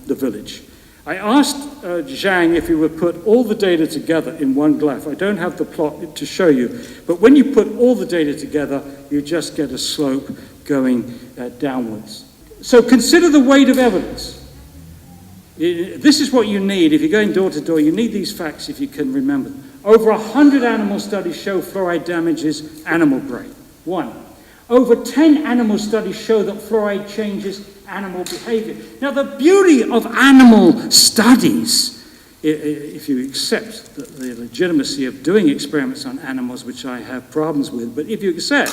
the village. I asked Zhang if he would put all the data together in one graph. I don't have the plot to show you, but when you put all the data together, you just get a slope going downwards. So consider the weight of evidence. This is what you need. If you're going door to door, you need these facts if you can remember them. Over 100 animal studies show fluoride damages animal brain. 1. Over 10 animal studies show that fluoride changes animal behavior. Now, the beauty of animal studies, if you accept the legitimacy of doing experiments on animals, which I have problems with, but if you accept,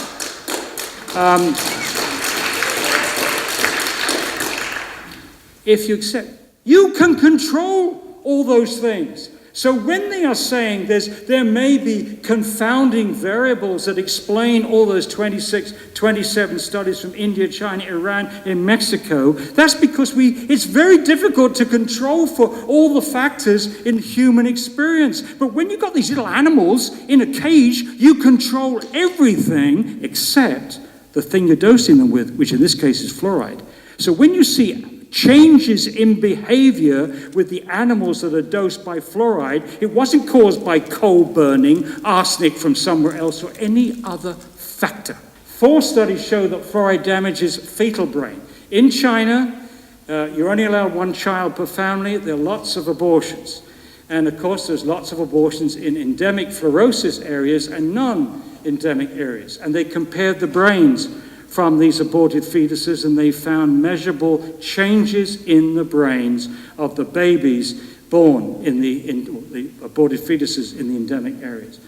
you can control all those things. So when they are saying there may be confounding variables that explain all those 27 studies from India, China, Iran, and Mexico, that's because it's very difficult to control for all the factors in human experience. But when you've got these little animals in a cage, you control everything except the thing you're dosing them with, which in this case is fluoride. So when you see changes in behavior with the animals that are dosed by fluoride, it wasn't caused by coal burning, arsenic from somewhere else, or any other factor. 4 studies show that fluoride damages fetal brain. In China, you're only allowed 1 child per family. There are lots of abortions. And of course, there's lots of abortions in endemic fluorosis areas and non-endemic areas. And they compared the brains from these aborted fetuses, and they found measurable changes in the brains of the babies born in the aborted fetuses in the endemic areas.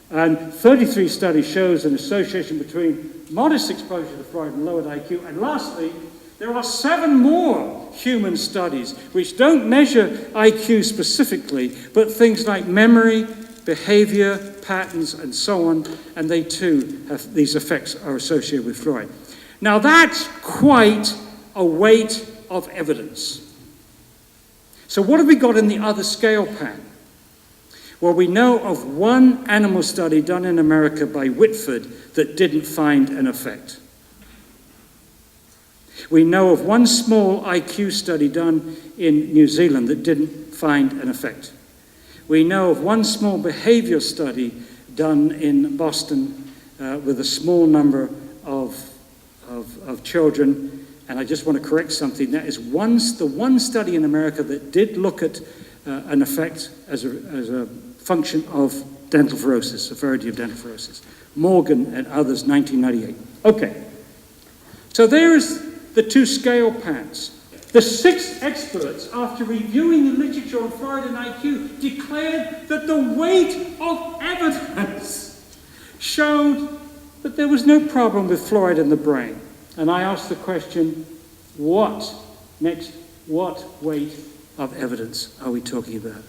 And 33 studies shows an association between modest exposure to fluoride and lowered IQ. And lastly, there are 7 more human studies which don't measure IQ specifically, but things like memory, behavior, patterns, and so on, and they too have these effects are associated with fluoride. Now that's quite a weight of evidence. So what have we got in the other scale pan? Well, we know of 1 animal study done in America by Whitford that didn't find an effect. We know of 1 small IQ study done in New Zealand that didn't find an effect. We know of 1 small behavior study done in Boston with a small number of children. And I just want to correct something. That is the one study in America that did look at an effect as a function of dental fluorosis, severity of dental fluorosis. Morgan and others, 1998. Okay. So there is the two scale pans. The 6 experts, after reviewing the literature on fluoride and IQ, declared that the weight of evidence showed that there was no problem with fluoride in the brain. And I asked the question, what weight of evidence are we talking about?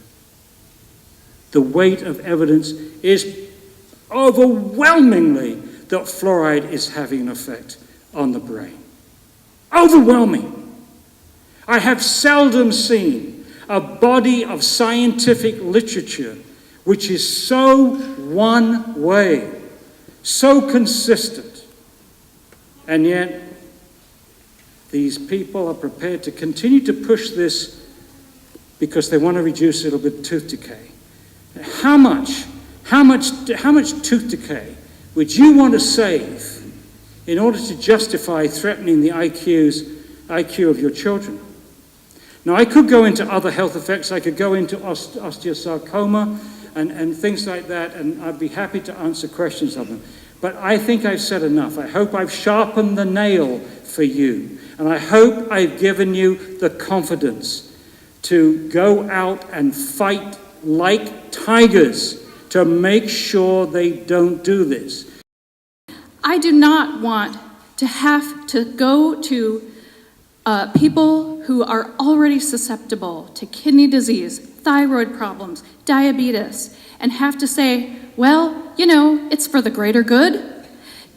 The weight of evidence is overwhelmingly that fluoride is having an effect on the brain. Overwhelming. I have seldom seen a body of scientific literature which is so one way, so consistent, and yet these people are prepared to continue to push this because they want to reduce a little bit of tooth decay. How much tooth decay would you want to save in order to justify threatening the IQ of your children? Now, I could go into other health effects. I could go into osteosarcoma and things like that, and I'd be happy to answer questions of them. But I think I've said enough. I hope I've sharpened the nail for you, and I hope I've given you the confidence to go out and fight like tigers to make sure they don't do this. I do not want to have to go to people who are already susceptible to kidney disease, thyroid problems, diabetes, and have to say, well, you know, it's for the greater good.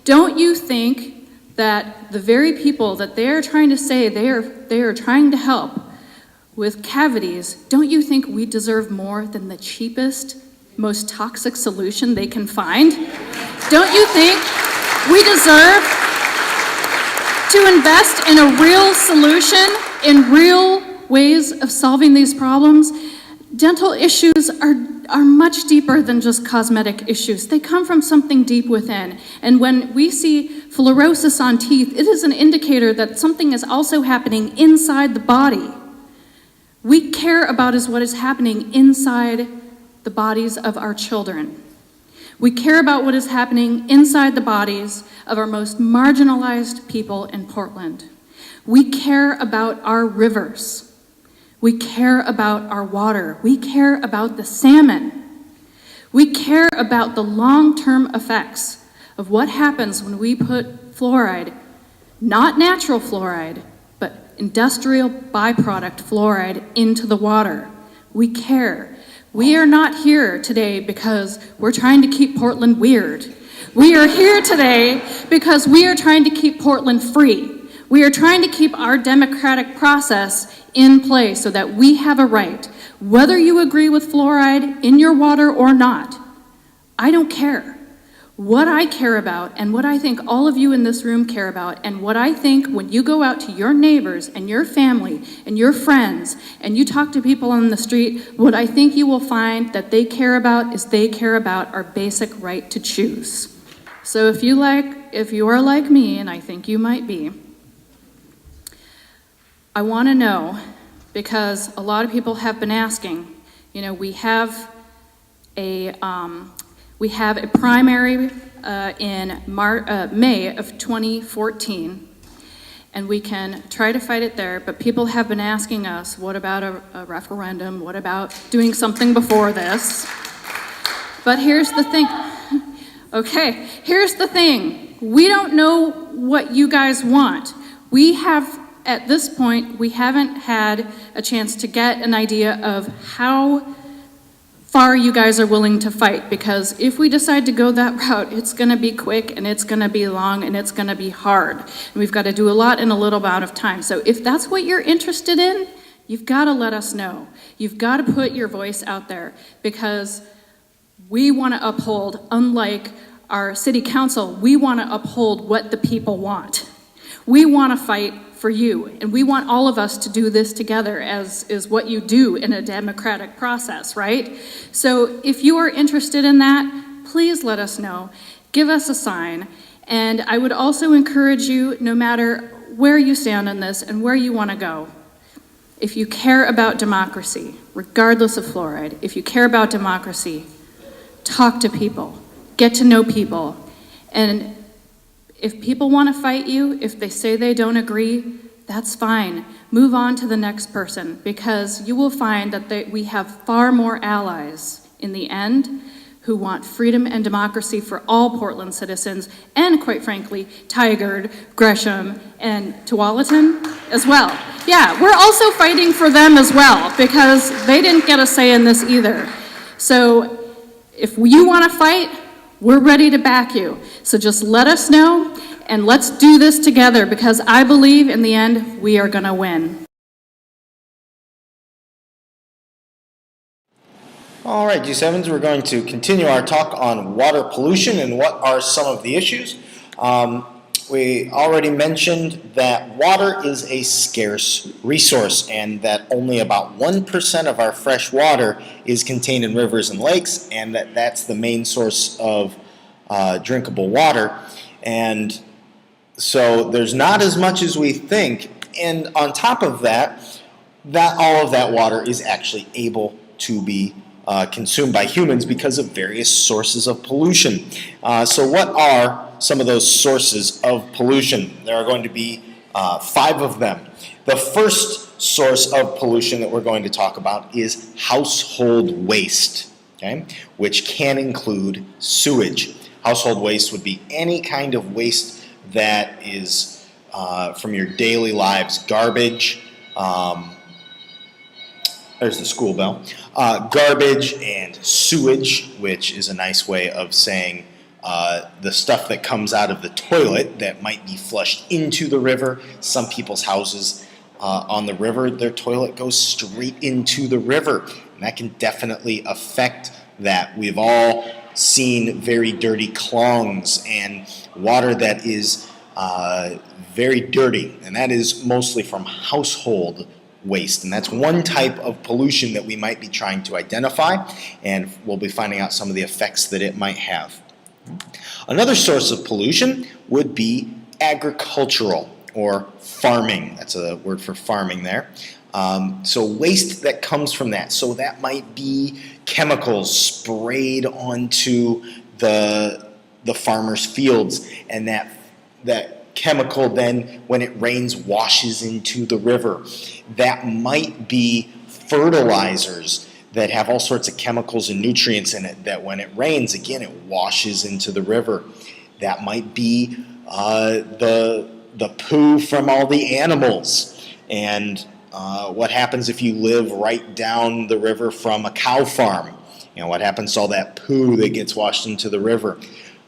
Don't you think that the very people that they are trying to say they are trying to help with cavities, don't you think we deserve more than the cheapest, most toxic solution they can find? Don't you think we deserve to invest in a real solution, in real ways of solving these problems? Dental issues are much deeper than just cosmetic issues. They come from something deep within. And when we see fluorosis on teeth, it is an indicator that something is also happening inside the body. We care about what is happening inside the bodies of our children. We care about what is happening inside the bodies of our most marginalized people in Portland. We care about our rivers. We care about our water. We care about the salmon. We care about the long-term effects of what happens when we put fluoride, not natural fluoride, but industrial byproduct fluoride into the water. We care. We are not here today because we're trying to keep Portland weird. We are here today because we are trying to keep Portland free. We are trying to keep our democratic process in place so that we have a right. Whether you agree with fluoride in your water or not, I don't care. What I care about, and what I think all of you in this room care about, and what I think when you go out to your neighbors and your family and your friends and you talk to people on the street, what I think you will find that they care about is they care about our basic right to choose. So if you are like me, and I think you might be, I want to know, because a lot of people have been asking, you know, we have a primary in May of 2014, and we can try to fight it there, but people have been asking us, what about a referendum? What about doing something before this? But here's the thing. Okay, here's the thing. We don't know what you guys want. At this point, we haven't had a chance to get an idea of how far you guys are willing to fight, because if we decide to go that route, it's going to be quick and it's going to be long and it's going to be hard. And we've got to do a lot in a little amount of time. So if that's what you're interested in, you've got to let us know. You've got to put your voice out there, because we want to uphold, unlike our city council, we want to uphold what the people want. We want to fight for you, and we want all of us to do this together, as is what you do in a democratic process, right? So if you are interested in that, please let us know. Give us a sign. And I would also encourage you, no matter where you stand on this and where you want to go, if you care about democracy, regardless of fluoride, if you care about democracy, talk to people, get to know people. And if people want to fight you, if they say they don't agree, that's fine. Move on to the next person, because you will find that we have far more allies in the end who want freedom and democracy for all Portland citizens, and quite frankly, Tigard, Gresham, and Tualatin as well. Yeah, we're also fighting for them as well, because they didn't get a say in this either. So if you want to fight, we're ready to back you. So just let us know, and let's do this together, because I believe in the end, we are gonna win. All right, G7s, we're going to continue our talk on water pollution and what are some of the issues. We already mentioned that water is a scarce resource and that only about 1% of our fresh water is contained in rivers and lakes, and that's the main source of drinkable water. And so there's not as much as we think. And on top of that, all of that water is actually able to be consumed by humans because of various sources of pollution. So what are some of those sources of pollution? There are going to be 5 of them. The first source of pollution that we're going to talk about is household waste, okay, which can include sewage. Household waste would be any kind of waste that is from your daily lives, garbage, there's the school bell. Garbage and sewage, which is a nice way of saying the stuff that comes out of the toilet that might be flushed into the river. Some people's houses on the river, their toilet goes straight into the river. And that can definitely affect that. We've all seen very dirty clogs and water that is very dirty. And that is mostly from household waste, and that's one type of pollution that we might be trying to identify, and we'll be finding out some of the effects that it might have. Another source of pollution would be agricultural or farming. That's a word for farming there. So waste that comes from that. So that might be chemicals sprayed onto the farmer's fields, and that chemical then, when it rains, washes into the river. That might be fertilizers that have all sorts of chemicals and nutrients in it that when it rains, again, it washes into the river. That might be the poo from all the animals. And what happens if you live right down the river from a cow farm? You know, what happens to all that poo that gets washed into the river?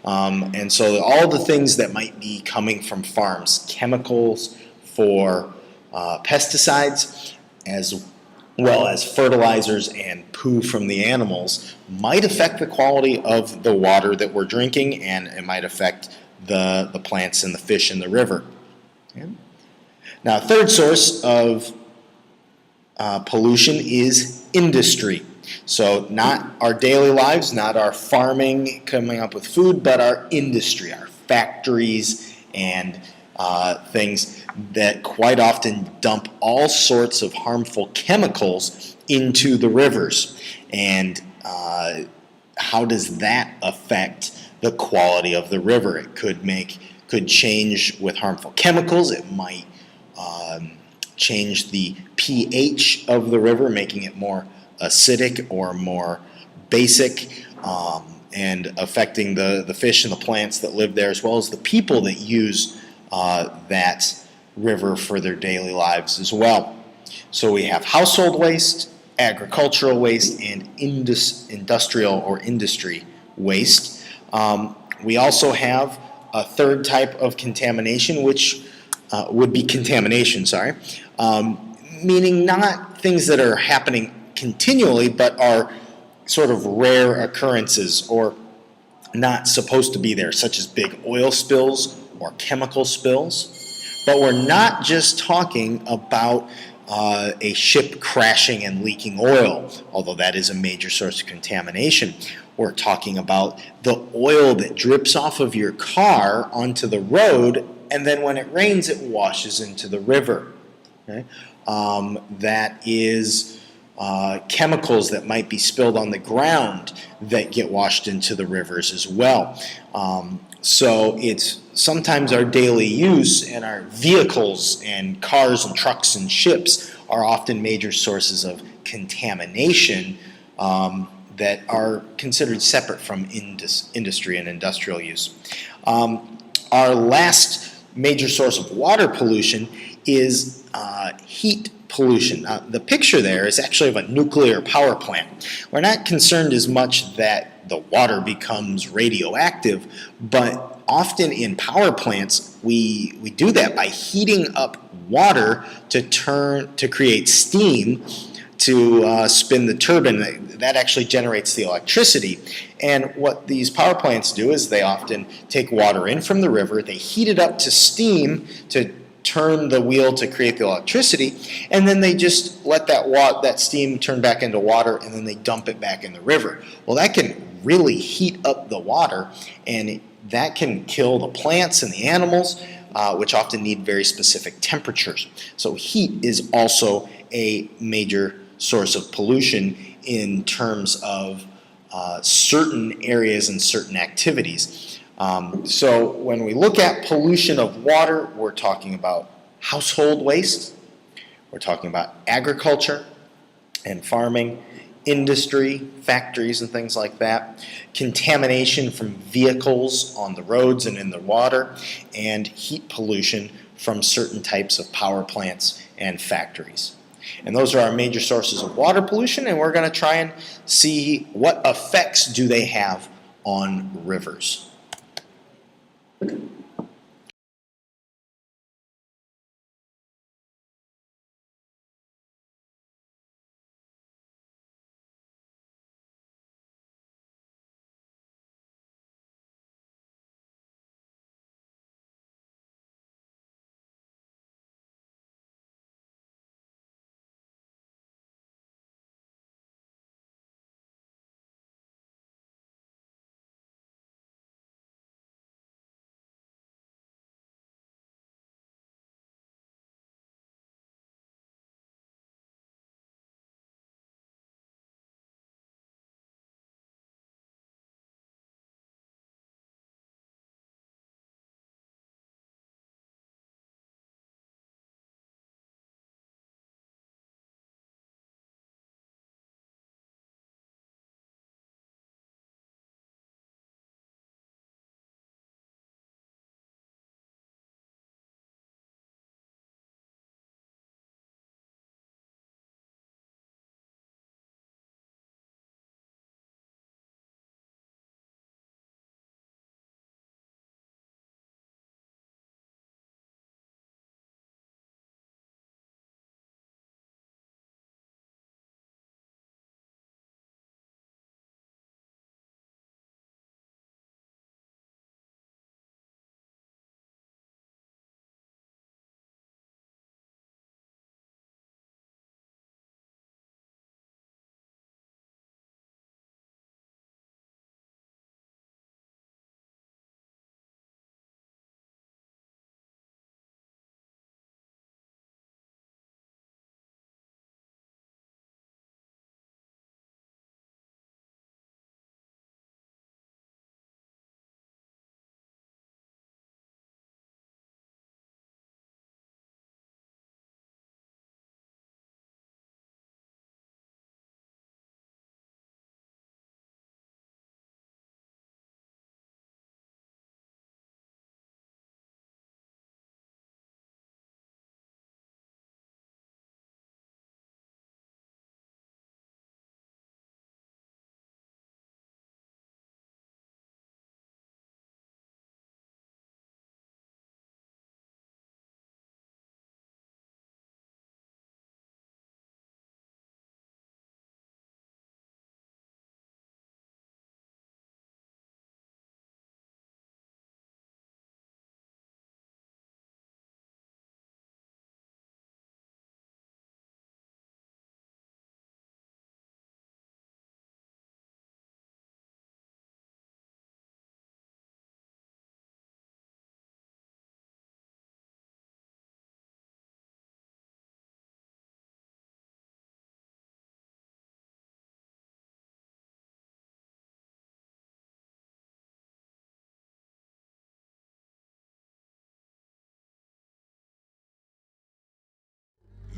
And so all the things that might be coming from farms, chemicals for pesticides, as well as fertilizers and poo from the animals, might affect the quality of the water that we're drinking, and it might affect the plants and the fish in the river. Okay. Now, a third source of pollution is industry. So not our daily lives, not our farming coming up with food, but our industry, our factories and things that quite often dump all sorts of harmful chemicals into the rivers. And how does that affect the quality of the river? It could change with harmful chemicals. It might change the pH of the river, making it more acidic or more basic, and affecting the fish and the plants that live there, as well as the people that use that river for their daily lives as well. So we have household waste, agricultural waste, and industrial or industry waste. We also have a third type of contamination, which would be contamination, meaning not things that are happening continually, but are sort of rare occurrences or not supposed to be there, such as big oil spills or chemical spills. But we're not just talking about a ship crashing and leaking oil, although that is a major source of contamination. We're talking about the oil that drips off of your car onto the road, and then when it rains, it washes into the river. Okay? That is chemicals that might be spilled on the ground that get washed into the rivers as well. So it's sometimes our daily use, and our vehicles and cars and trucks and ships are often major sources of contamination that are considered separate from industry and industrial use. Our last major source of water pollution is heat pollution. The picture there is actually of a nuclear power plant. We're not concerned as much that the water becomes radioactive, but often in power plants we do that by heating up water to create steam to spin the turbine. That actually generates the electricity. And what these power plants do is they often take water in from the river, they heat it up to steam to turn the wheel to create the electricity, and then they just let that steam turn back into water, and then they dump it back in the river. Well, that can really heat up the water, and that can kill the plants and the animals, which often need very specific temperatures. So heat is also a major source of pollution in terms of certain areas and certain activities. So when we look at pollution of water, we're talking about household waste, we're talking about agriculture and farming, industry, factories and things like that, contamination from vehicles on the roads and in the water, and heat pollution from certain types of power plants and factories. And those are our major sources of water pollution, and we're going to try and see what effects do they have on rivers.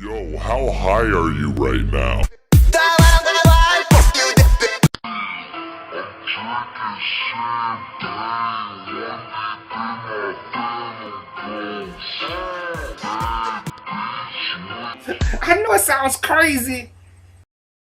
Yo, how high are you right now? I know it sounds crazy.